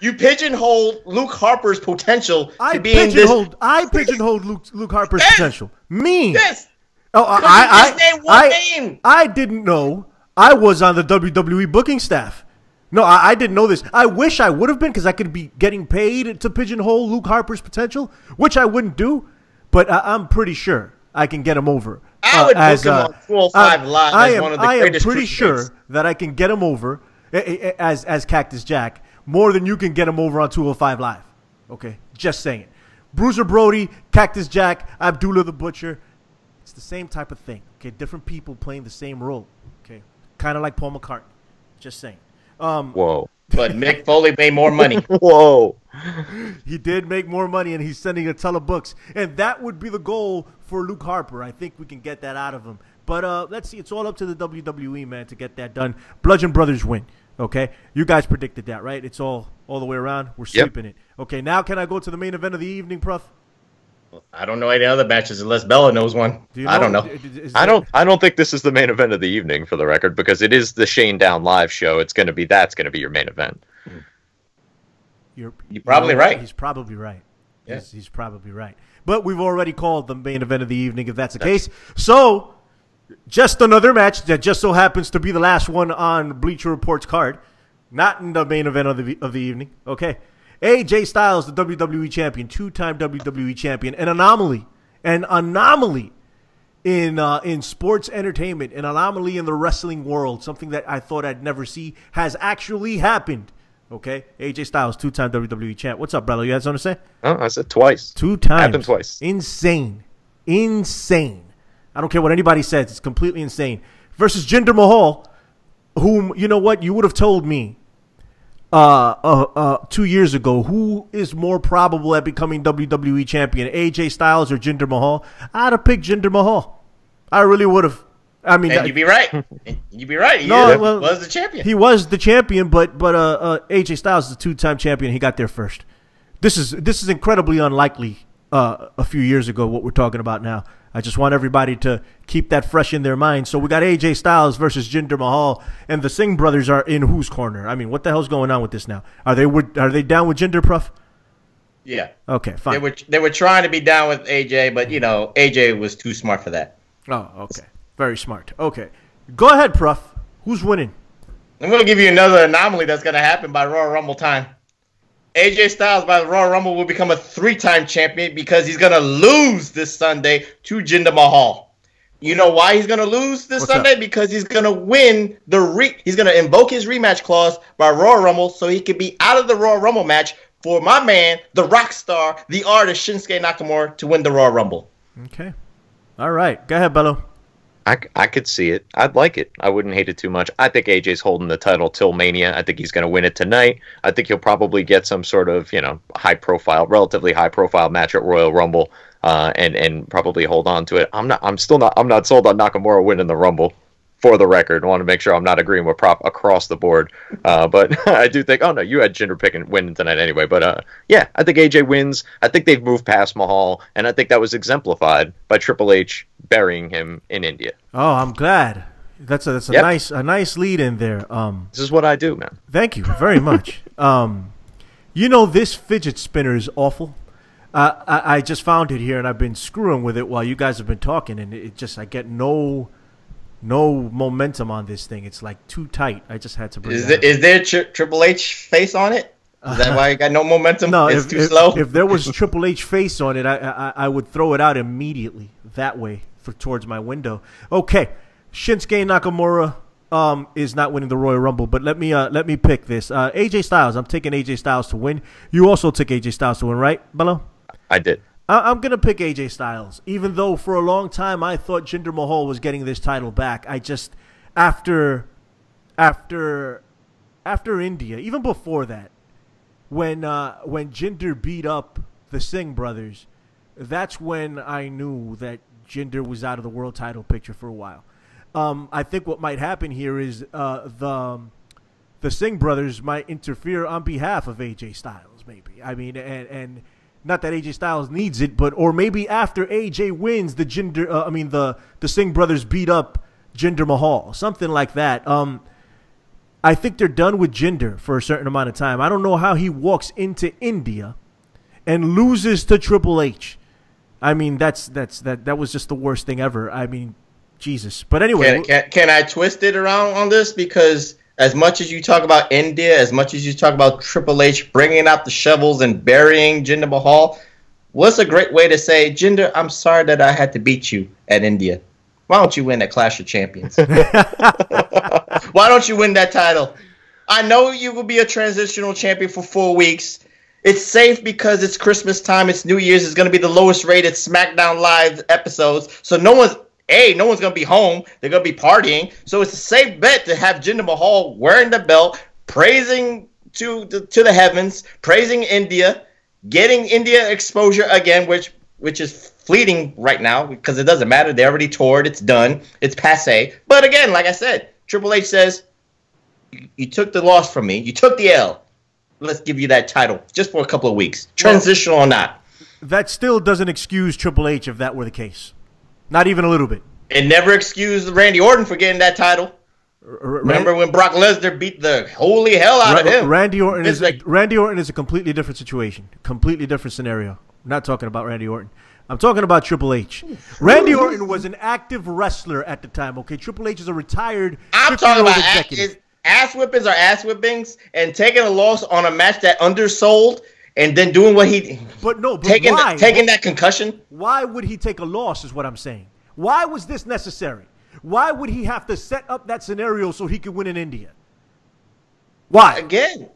You pigeonholed Luke Harper's potential to be in this. I pigeonholed Luke Harper's potential. Me. Yes. Oh, I didn't know I was on the WWE booking staff. No, I didn't know this. I wish I would have been because I could be getting paid to pigeonhole Luke Harper's potential, which I wouldn't do. But I'm pretty sure I can get him over. I would book him on 205 Live as one of the greatest. I am pretty sure that I can get him over as Cactus Jack. More than you can get him over on 205 Live. Okay? Just saying. Bruiser Brody, Cactus Jack, Abdullah the Butcher. It's the same type of thing. Okay? Different people playing the same role. Okay? Kind of like Paul McCartney. Just saying. Whoa. But Mick Foley made more money. Whoa. He did make more money, and he's sending a ton of books. And that would be the goal for Luke Harper. I think we can get that out of him. But let's see. It's all up to the WWE, man, to get that done. Bludgeon Brothers win. Okay, you guys predicted that, right? It's all the way around. We're sweeping it. Okay, now can I go to the main event of the evening, Prof? I don't know any other matches unless Bella knows one. I don't know. I don't think this is the main event of the evening, for the record, because it is the Shane Down Live show. That's going to be your main event. You're probably right. He's probably right. Yeah. He's probably right. But we've already called the main event of the evening, if that's the case. So. Just another match that just so happens to be the last one on Bleacher Report's card. Not in the main event of the evening. Okay. AJ Styles, the WWE Champion, two-time WWE Champion. An anomaly. An anomaly in sports entertainment. An anomaly in the wrestling world. Something that I thought I'd never see has actually happened. Okay. AJ Styles, two-time WWE Champ. What's up, brother? You had something to say? Oh, I said twice. 2 times. Happened twice. Insane. I don't care what anybody says. It's completely insane. Versus Jinder Mahal, whom, you know what, you would have told me 2 years ago, who is more probable at becoming WWE Champion, AJ Styles or Jinder Mahal? I'd have picked Jinder Mahal. I really would have. I mean, and you'd be right. You'd be right. He was the champion. He was the champion, but AJ Styles is a 2-time champion. He got there first. This is incredibly unlikely. A few years ago, what we're talking about now. I just want everybody to keep that fresh in their mind. So we got AJ Styles versus Jinder Mahal, and the Singh brothers are in whose corner? I mean, what the hell's going on with this now? Are they down with Jinder, Prof? Yeah. Okay, fine. They were trying to be down with AJ, but AJ was too smart for that. Oh, okay. Very smart. Okay. Go ahead, Prof. Who's winning? I'm going to give you another anomaly that's going to happen by Royal Rumble time. AJ Styles by the Royal Rumble will become a 3-time champion because he's going to lose this Sunday to Jinder Mahal. You know why he's going to lose this Sunday? Because he's going to win he's going to invoke his rematch clause by Royal Rumble so he can be out of the Royal Rumble match for my man, the rock star, the artist, Shinsuke Nakamura, to win the Royal Rumble. Okay. All right. Go ahead, Bello. I could see it. I'd like it. I wouldn't hate it too much. I think AJ's holding the title till Mania. I think he's going to win it tonight. I think he'll probably get some sort of, relatively high profile match at Royal Rumble, and probably hold on to it. I'm not sold on Nakamura winning the Rumble. For the record, I want to make sure I'm not agreeing with Prop across the board. But I do think, you had Jinder winning tonight anyway. But yeah, I think AJ wins. I think they've moved past Mahal, and I think that was exemplified by Triple H burying him in India. Oh, I'm glad. That's a nice lead in there. This is what I do, man. Thank you very much. This fidget spinner is awful. I just found it here, and I've been screwing with it while you guys have been talking, and I get no momentum on this thing. It's like too tight. I just had to bring it. Is there Triple H face on it? Is that why you got no momentum? No, it's too slow. If there was Triple H face on it, I would throw it out immediately that way towards my window. Okay, Shinsuke Nakamura is not winning the Royal Rumble, but let me pick this. AJ Styles. I'm taking AJ Styles to win. You also took AJ Styles to win, right, Bello? I did. I'm going to pick AJ Styles, even though for a long time I thought Jinder Mahal was getting this title back. I just, after India, even before that, when Jinder beat up the Singh brothers, that's when I knew that Jinder was out of the world title picture for a while. I think what might happen here is the Singh brothers might interfere on behalf of AJ Styles, maybe. I mean, and not that AJ Styles needs it, or maybe after AJ wins, the Singh brothers beat up Jinder Mahal, something like that. I think they're done with Jinder for a certain amount of time. I don't know how he walks into India and loses to Triple H. I mean, that was just the worst thing ever. I mean, Jesus. But anyway, can I twist it around on this? Because as much as you talk about India, as much as you talk about Triple H bringing out the shovels and burying Jinder Mahal, what's a great way to say, Jinder, I'm sorry that I had to beat you at India. Why don't you win at Clash of Champions? Why don't you win that title? I know you will be a transitional champion for 4 weeks. It's safe because it's Christmas time, it's New Year's, it's going to be the lowest rated SmackDown Live episodes, so no one's going to be home. They're going to be partying. So it's a safe bet to have Jinder Mahal wearing the belt, praising to the heavens, praising India, getting India exposure again, which is fleeting right now because it doesn't matter. They already toured. It's done. It's passé. But again, like I said, Triple H says, you took the loss from me. You took the L. Let's give you that title just for a couple of weeks. Transitional or not. That still doesn't excuse Triple H if that were the case. Not even a little bit. It never excused Randy Orton for getting that title. Remember when Brock Lesnar beat the holy hell out of him? Randy Orton is a completely different situation. Completely different scenario. I'm not talking about Randy Orton. I'm talking about Triple H. Randy Orton was an active wrestler at the time. Okay, Triple H is a retired. I'm talking about ass whippings are ass whippings, and taking a loss on a match that undersold, and then doing what he. But taking that concussion. Why would he take a loss? Is what I'm saying. Why was this necessary? Why would he have to set up that scenario so he could win in India? Why? Again.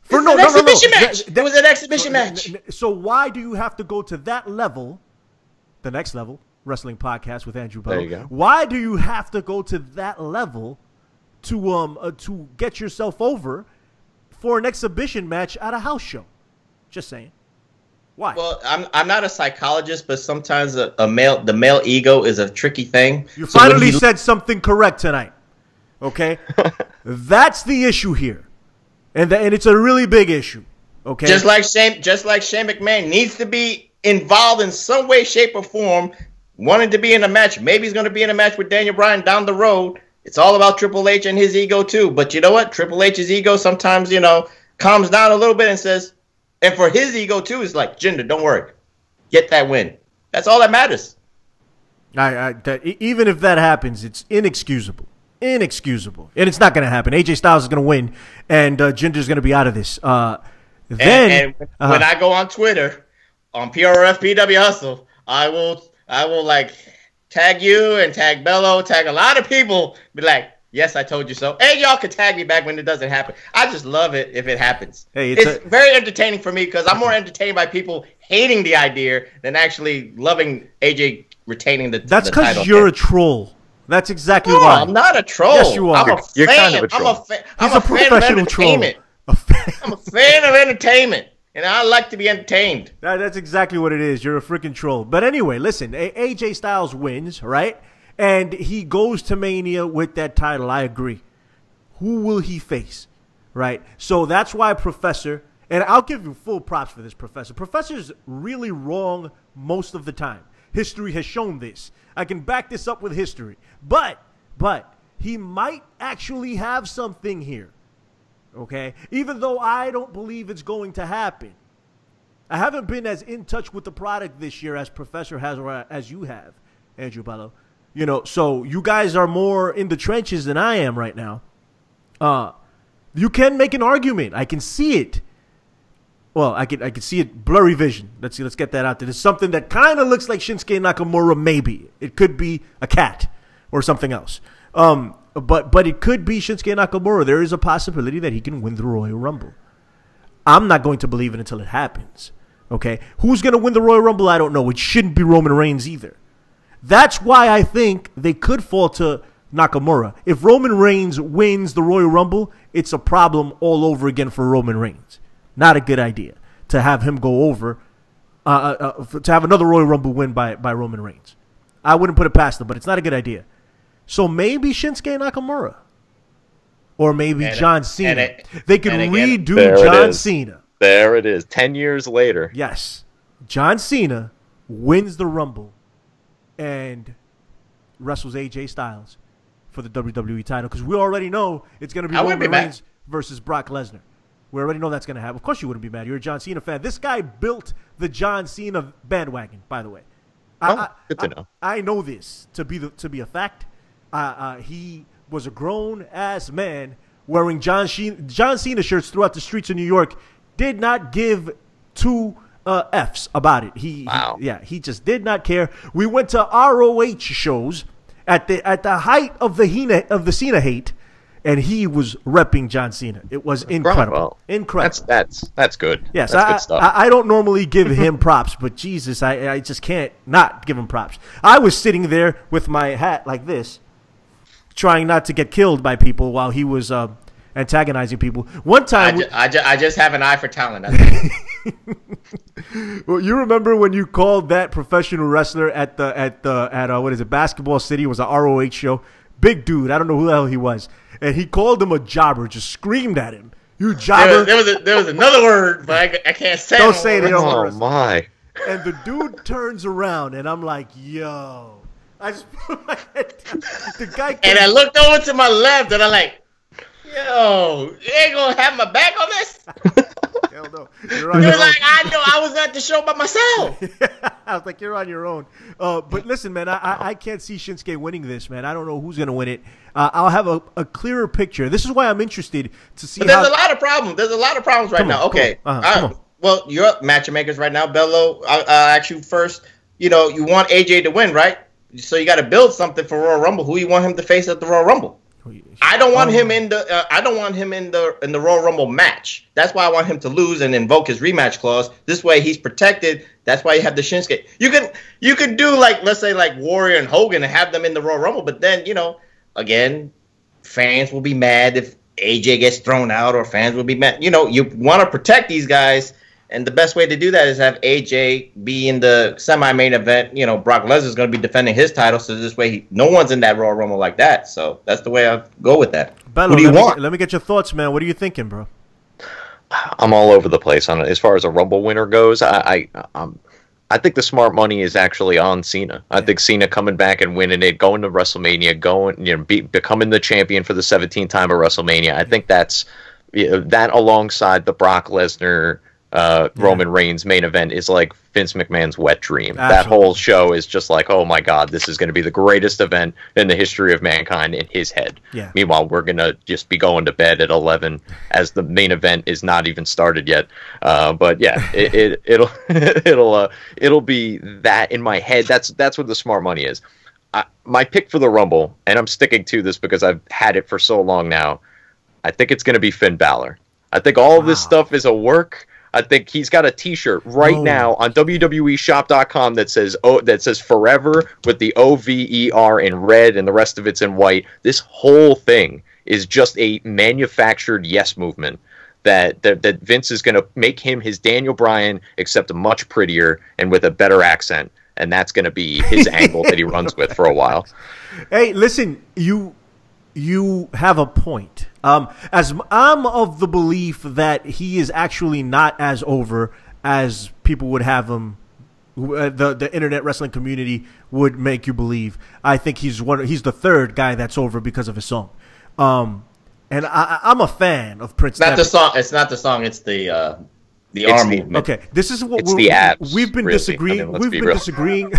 It was an exhibition match. There was an exhibition match. So why do you have to go to that level, the next level, Wrestling Podcast with Andrew Bello? There you go. Why do you have to go to that level to get yourself over for an exhibition match at a house show? Just saying. Why? Well, I'm not a psychologist, but sometimes the male ego is a tricky thing. You finally said something correct tonight. Okay? That's the issue here. And it's a really big issue. Okay? Just like Shane McMahon needs to be involved in some way, shape, or form, wanting to be in a match. Maybe he's going to be in a match with Daniel Bryan down the road. It's all about Triple H and his ego too. But you know what? Triple H's ego sometimes, calms down a little bit and says, And for his ego too, it's like, Jinder, don't worry, get that win. That's all that matters. Even if that happens, it's inexcusable. Inexcusable. And it's not going to happen. AJ Styles is going to win, and Jinder's going to be out of this. When I go on Twitter, on PRFPW Hustle, I will like tag you and tag Bello, tag a lot of people, be like, yes, I told you so. And y'all can tag me back when it doesn't happen. I just love it if it happens. Hey, it's very entertaining for me because I'm more entertained by people hating the idea than actually loving AJ retaining the title. That's because you're a troll. That's exactly why. I'm not a troll. Yes, you are. You're kind of a troll. He's a professional troll. I'm a fan of entertainment, and I like to be entertained. That's exactly what it is. You're a freaking troll. But anyway, listen, AJ Styles wins, right? And he goes to Mania with that title. I agree. Who will he face, right? So that's why Professor, and I'll give you full props for this, Professor. Professor's really wrong most of the time. History has shown this. I can back this up with history. But he might actually have something here, okay? Even though I don't believe it's going to happen. I haven't been as in touch with the product this year as Professor has or as you have, Andrew Bello. You know, so you guys are more in the trenches than I am right now. You can make an argument. I can see it. Well, I can see it, blurry vision. Let's get that out there. There's something that kind of looks like Shinsuke Nakamura, maybe. It could be a cat or something else. But it could be Shinsuke Nakamura. There is a possibility that he can win the Royal Rumble. I'm not going to believe it until it happens. Okay? Who's going to win the Royal Rumble? I don't know. It shouldn't be Roman Reigns either. That's why I think they could fall to Nakamura. If Roman Reigns wins the Royal Rumble, it's a problem all over again for Roman Reigns. Not a good idea to have him go over, to have another Royal Rumble win by Roman Reigns. I wouldn't put it past him, but it's not a good idea. So maybe Shinsuke Nakamura. Or maybe John Cena. They could redo John Cena. There it is. 10 years later. Yes. John Cena wins the Rumble and wrestles AJ Styles for the WWE title. Because we already know it's going to be Roman Reigns versus Brock Lesnar. We already know that's going to happen. Of course you wouldn't be mad. You're a John Cena fan. This guy built the John Cena bandwagon, by the way. Good to know. I know this to be a fact. He was a grown-ass man wearing John Cena shirts throughout the streets of New York. Did not give two F's about it. He just did not care. We went to ROH shows at the height of the Cena hate, and he was repping John Cena. It was incredible. Well, incredible. That's good. Yes, that's good stuff. I don't normally give him props, but Jesus, I just can't not give him props. I was sitting there with my hat like this, trying not to get killed by people while he was antagonizing people. One time, I just have an eye for talent. Well, you remember when you called that professional wrestler at what is it, Basketball City? It was a ROH show. Big dude, I don't know who the hell he was, and he called him a jobber. Just screamed at him, "You jobber!" There was another word, but I can't say. Don't say it. Oh my! And the dude turns around, and I'm like, "Yo!" I just put my head down. The guy, and I looked over to my left, and I'm like, "Yo, you ain't gonna have my back on this?" Hell no. You're like, I know I was at the show by myself. I was like, you're on your own. But listen, man, I can't see Shinsuke winning this, man. I don't know who's going to win it. I'll have a clearer picture. This is why I'm interested to see. But there's a lot of problems. There's a lot of problems right now. Okay. Well, you're matchmakers right now, Bello. I'll ask you first. You want AJ to win, right? So you got to build something for Royal Rumble. Who you want him to face at the Royal Rumble? I don't want him in the. I don't want him in the Royal Rumble match. That's why I want him to lose and invoke his rematch clause. This way he's protected. That's why you have the Shinsuke. You could do let's say Warrior and Hogan and have them in the Royal Rumble, but then again, fans will be mad if AJ gets thrown out, or fans will be mad. You want to protect these guys. And the best way to do that is have AJ be in the semi-main event. Brock Lesnar is going to be defending his title, so this way no one's in that Royal Rumble like that. So that's the way I go with that. Bello, what do you want? Let me get your thoughts, man. What are you thinking, bro? I'm all over the place on it. As far as a Rumble winner goes, I think the smart money is actually on Cena. I think Cena coming back and winning it, going to WrestleMania, becoming the champion for the 17th time of WrestleMania. I think that's that alongside the Brock Lesnar Roman Reigns main event is like Vince McMahon's wet dream. Absolutely. That whole show is just like, oh my God, this is going to be the greatest event in the history of mankind in his head. Yeah. Meanwhile, we're going to just be going to bed at 11 as the main event is not even started yet. But yeah, it'll be that in my head. That's what the smart money is. My pick for the Rumble, and I'm sticking to this because I've had it for so long now, I think it's going to be Finn Balor. I think all of this stuff is a work. I think he's got a T-shirt right now on WWEshop.com that says Forever with the OVER in red and the rest of it's in white. This whole thing is just a manufactured yes movement that Vince is going to make him his Daniel Bryan, except much prettier and with a better accent. And that's going to be his angle that he runs with for a while. Hey, listen, you have a point. As I'm of the belief that he is actually not as over as people would have him, the internet wrestling community would make you believe. I think he's the third guy that's over because of his song. And I'm a fan of Prince. Not the song. It's not the song. It's the arm movement. Okay, this is what the abs. We've been really. disagreeing. I mean, we've been disagreeing.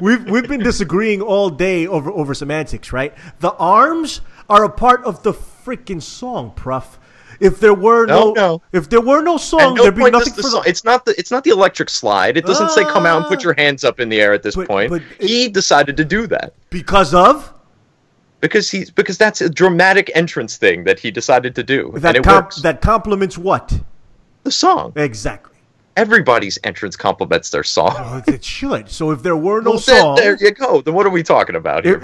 we've been disagreeing all day over semantics, right? The arms are a part of the freaking song, Prof. If there were no song, there'd be nothing for the... It's not the electric slide. It doesn't say come out and put your hands up in the air at this point. But he decided to do that because of. Because that's a dramatic entrance thing that he decided to do, and it works. That complements what? The song. Exactly. Everybody's entrance complements their song. Well, it should. So if there were no song... There you go. Then what are we talking about here?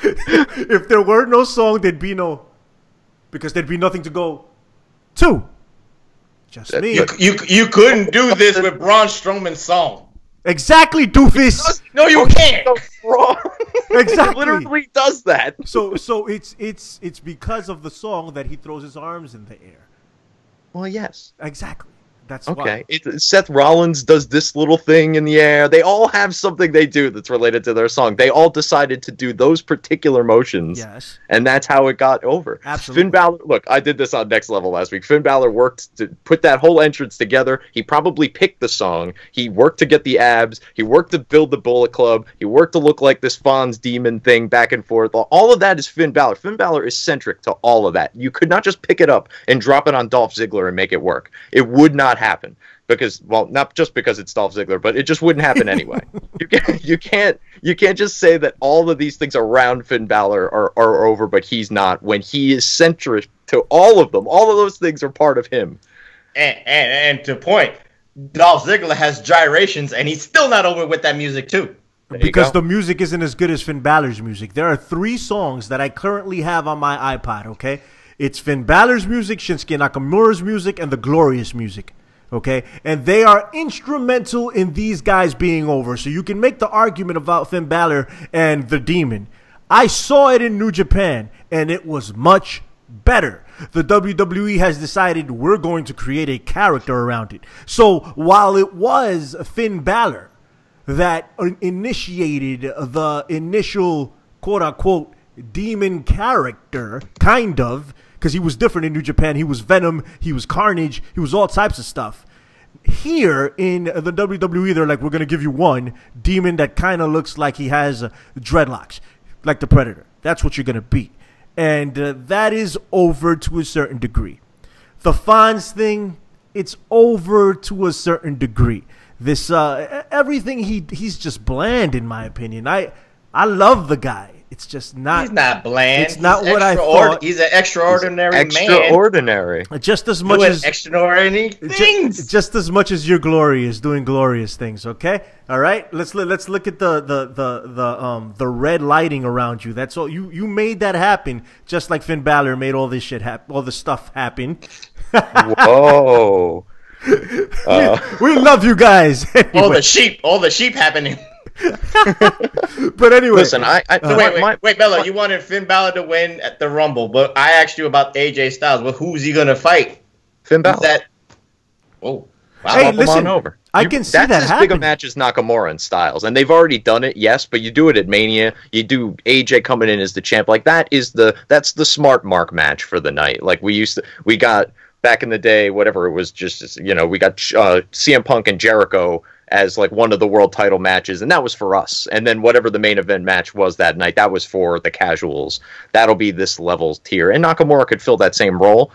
If there were no song, there'd be no... Because there'd be nothing to go to. Just me. You couldn't do this with Braun Strowman's song. Exactly, doofus. No, you can't. Wrong. Exactly. It literally does that. So it's because of the song that he throws his arms in the air. Well, yes. Exactly. That's okay. Why. Seth Rollins does this little thing in the air. They all have something they do that's related to their song. They all decided to do those particular motions. Yes. And that's how it got over. Absolutely. Finn Balor, look, I did this on Next Level last week. Finn Balor worked to put that whole entrance together. He probably picked the song. He worked to get the abs. He worked to build the Bullet Club. He worked to look like this Fonz demon thing back and forth. All of that is Finn Balor. Finn Balor is centric to all of that. You could not just pick it up and drop it on Dolph Ziggler and make it work. It would not happen. Because, well, not just because it's Dolph Ziggler, but it just wouldn't happen anyway. You can't just say that all of these things around Finn Balor are over, but he's not, when he is centric to all of them. All of those things are part of him. And to point, Dolph Ziggler has gyrations, and he's still not over with that music too. Because the music isn't as good as Finn Balor's music. There are 3 songs that I currently have on my iPod, okay? It's Finn Balor's music, Shinsuke Nakamura's music, and the Glorious music. Okay, and they are instrumental in these guys being over. So you can make the argument about Finn Balor and the Demon. I saw it in New Japan, and it was much better. The WWE has decided we're going to create a character around it. So while it was Finn Balor that initiated the initial quote-unquote demon character, kind of, because he was different in New Japan. He was Venom, he was Carnage, he was all types of stuff. Here in the WWE, they're like, we're going to give you one demon that kind of looks like he has dreadlocks, like the Predator. That's what you're going to be. And that is over to a certain degree. The Fonz thing, it's over to a certain degree. This everything, he's just bland, in my opinion. I love the guy. It's just not. He's not bland. It's not what I thought. He's an extraordinary man. Extraordinary. Just as much as extraordinary things. Just as much as you're glorious, doing glorious things. Okay. All right. Let's look at the red lighting around you. That's all. You made that happen. Just like Finn Balor made all this shit happen. All this stuff happen. Whoa. We love you guys. Anyway. All the sheep happening. But anyway, listen. Wait, Bello. You wanted Finn Balor to win at the Rumble, but I asked you about AJ Styles. Well, who's he gonna fight? Finn Balor. Wow. Hey, listen. Over. I can see that That's as happening. big a match as Nakamura and Styles, and they've already done it. Yes, but you do it at Mania. You do AJ coming in as the champ. Like that's the smart mark match for the night. Like we got back in the day, whatever it was, just, you know, we got CM Punk and Jericho as like one of the world title matches, and that was for us. And then whatever the main event match was that night, that was for the casuals. That'll be this level tier, and Nakamura could fill that same role.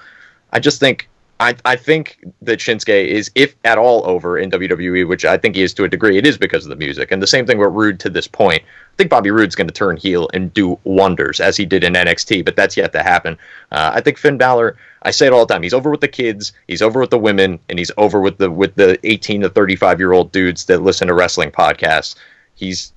I just think I think that Shinsuke is, if at all, over in WWE, which I think he is to a degree. It is because of the music, and the same thing with Roode to this point. I think Bobby Roode's going to turn heel and do wonders, as he did in NXT, but that's yet to happen. I think Finn Balor, I say it all the time, he's over with the kids, he's over with the women, and he's over with the 18 to 35-year-old dudes that listen to wrestling podcasts. He's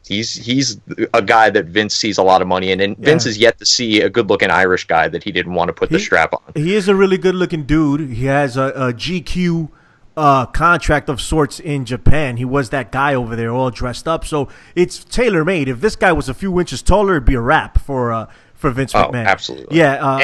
a guy that Vince sees a lot of money in, and Vince is yet to see a good-looking Irish guy that he didn't want to put the strap on. He is a really good-looking dude. He has a GQ contract of sorts in Japan. He was that guy over there all dressed up, so it's tailor-made. If this guy was a few inches taller, it'd be a wrap for Vince McMahon. Absolutely. Yeah.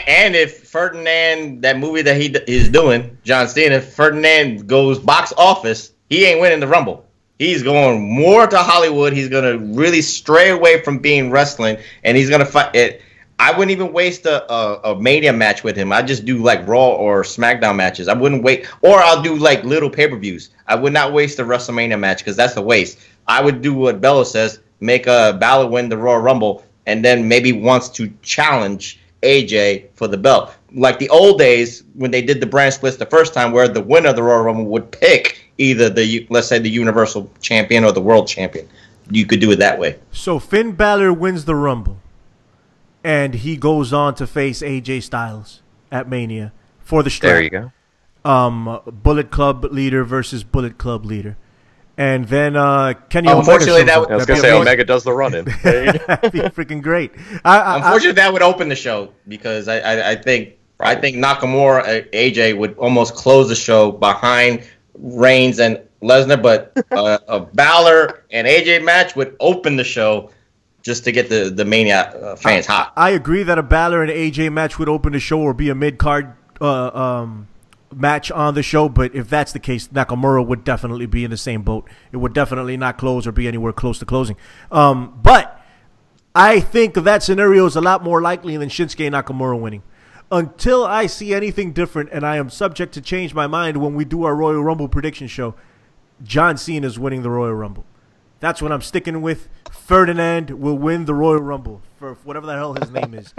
And if Ferdinand, that movie that he is doing, John Cena, if Ferdinand goes box office, he ain't winning the Rumble. He's going more to Hollywood. He's going to really stray away from being wrestling, and he's going to fight it. I wouldn't even waste a Mania match with him. I'd just do like Raw or SmackDown matches. I wouldn't wait, or I'll do like little pay-per-views. I would not waste a WrestleMania match because that's a waste. I would do what Bello says, make a Balor win the Royal Rumble, and then maybe wants to challenge AJ for the belt. Like the old days when they did the brand splits the first time, where the winner of the Royal Rumble would pick either let's say the Universal Champion or the World Champion. You could do it that way. So Finn Balor wins the Rumble, and he goes on to face AJ Styles at Mania for the strap. There you go. Bullet Club leader versus Bullet Club leader. And then Kenny Unfortunately, Omega. I was going to say Omega does the run-in. That'd be freaking great. Unfortunately, that would open the show because I think Nakamura, AJ would almost close the show behind Reigns and Lesnar, but a Balor and AJ match would open the show just to get the Mania fans hot. I agree that a Balor and AJ match would open the show or be a mid-card match on the show, but if that's the case, Nakamura would definitely be in the same boat. It would definitely not close or be anywhere close to closing. But I think that scenario is a lot more likely than Shinsuke Nakamura winning. Until I see anything different, and I am subject to change my mind when we do our Royal Rumble prediction show, John Cena is winning the Royal Rumble. That's what I'm sticking with. Ferdinand will win the Royal Rumble for whatever the hell his name is.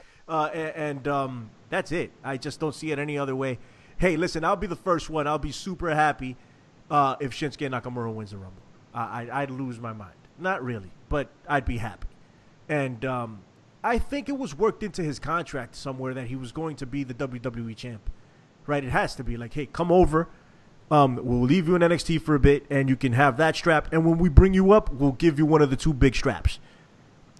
That's it. I just don't see it any other way. Hey, listen, I'll be the first one. I'll be super happy if Shinsuke Nakamura wins the Rumble. I'd lose my mind. Not really, but I'd be happy. And I think it was worked into his contract somewhere that he was going to be the WWE champ. Right? It has to be like, hey, come over. We'll leave you in NXT for a bit, and you can have that strap. And when we bring you up, we'll give you one of the two big straps.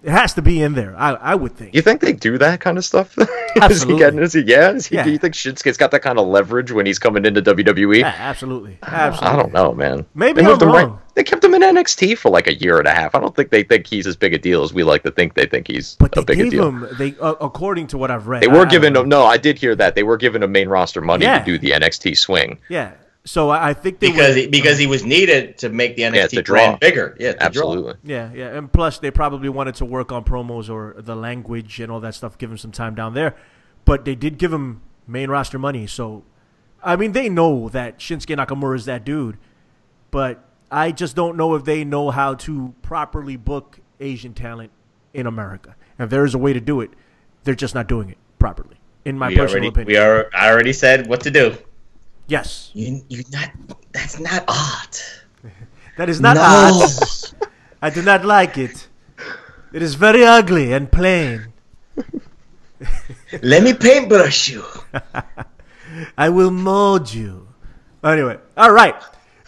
It has to be in there, I would think. You think they do that kind of stuff? Absolutely. Do you think Shinsuke's got that kind of leverage when he's coming into WWE? Yeah, absolutely. I don't know, man. Maybe I'm wrong. They kept him in NXT for like a year and a half. I don't think they think he's as big a deal as we like to think they think he's a big deal. According to what I've read. They were giving him, I did hear that. They were giving him main roster money to do the NXT swing. Yeah. So I think because he was needed to make the NXT brand bigger. Yeah, absolutely. Yeah, and plus they probably wanted to work on promos or the language and all that stuff, give him some time down there. But they did give him main roster money, so I mean they know that Shinsuke Nakamura is that dude. But I just don't know if they know how to properly book Asian talent in America. And if there is a way to do it, they're just not doing it properly. In my personal opinion, I already said what to do. Yes. That's not art. That is not art. I do not like it. It is very ugly and plain. Let me paintbrush you. I will mold you. Anyway, all right.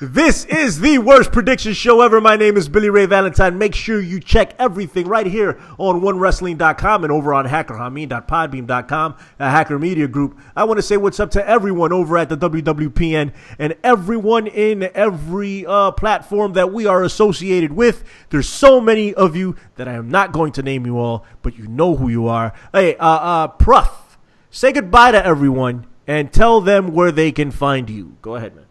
This is the worst prediction show ever. My name is Billy Ray Valentine. Make sure you check everything right here on OneWrestling.com and over on HackerHameen.podbeam.com, a Hacker Media Group. I want to say what's up to everyone over at the WWPN and everyone in every platform that we are associated with. There's so many of you that I am not going to name you all, but you know who you are. Hey, Prof, say goodbye to everyone and tell them where they can find you. Go ahead, man.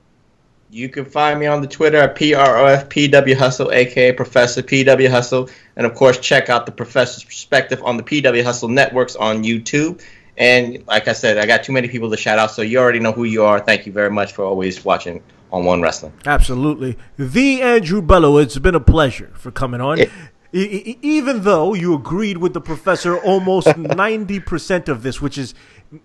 You can find me on the Twitter at PROFPW Hustle, a.k.a. Professor PW Hustle. And, of course, check out the Professor's Perspective on the PW Hustle Networks on YouTube. And like I said, I got too many people to shout out, so you already know who you are. Thank you very much for always watching on One Wrestling. Absolutely. The Andrew Bello, it's been a pleasure for coming on. Even though you agreed with the professor almost 90% of this, which is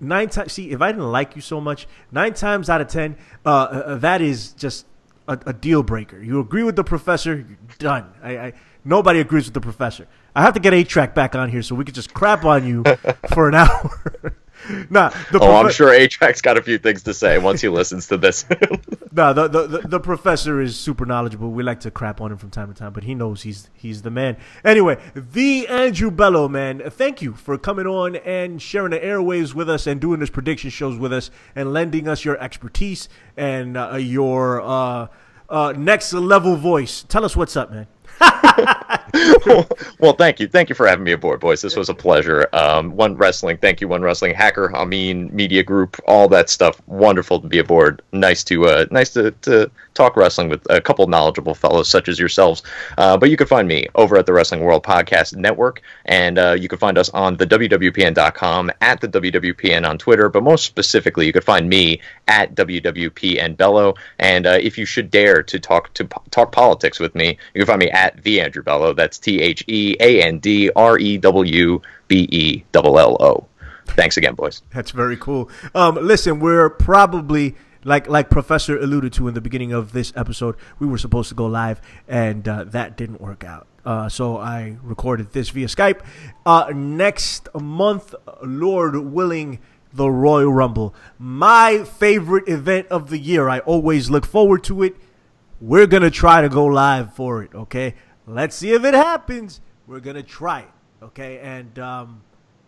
9 times. See, if I didn't like you so much, 9 times out of 10, that is just a deal breaker. You agree with the professor, you're done. Nobody agrees with the professor. I have to get A-Track back on here so we could just crap on you for an hour. I'm sure A-Track's got a few things to say once he listens to this. The professor is super knowledgeable. We like to crap on him from time to time, but he knows he's the man. Anyway, the Andrew Bello, man, thank you for coming on and sharing the airwaves with us and doing this prediction shows with us and lending us your expertise and your next level voice. Tell us what's up, man. Well, thank you for having me aboard, boys. This was a pleasure. One Wrestling, thank you, One Wrestling, Hacker, Amin, Media Group, all that stuff. Wonderful to be aboard. Nice to talk wrestling with a couple knowledgeable fellows such as yourselves. But you can find me over at the Wrestling World Podcast Network, and you can find us on the WWPN.com, at the WWPN on Twitter, but most specifically, you can find me at WWPN Bello. And if you should dare to talk politics with me, you can find me at the Andrew Bello. That's TheAndrewBello. Thanks again, boys. That's very cool. Listen, we're probably like Professor alluded to in the beginning of this episode, we were supposed to go live, and that didn't work out. So I recorded this via Skype. Next month, Lord willing, the Royal Rumble, my favorite event of the year. I always look forward to it. We're gonna try to go live for it. Okay. Let's see if it happens. We're going to try it, okay? And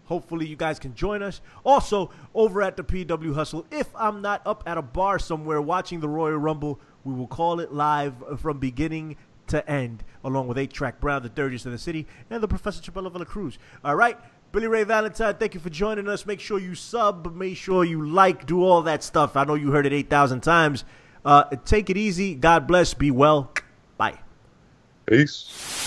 hopefully you guys can join us. Also, over at the PW Hustle, if I'm not up at a bar somewhere watching the Royal Rumble, we will call it live from beginning to end, along with 8-Track Brown, the dirtiest in the city, and the Professor Chabella Villa Cruz. All right? Billy Ray Valentine, thank you for joining us. Make sure you sub. Make sure you like. Do all that stuff. I know you heard it 8,000 times. Take it easy. God bless. Be well. Bye. Peace.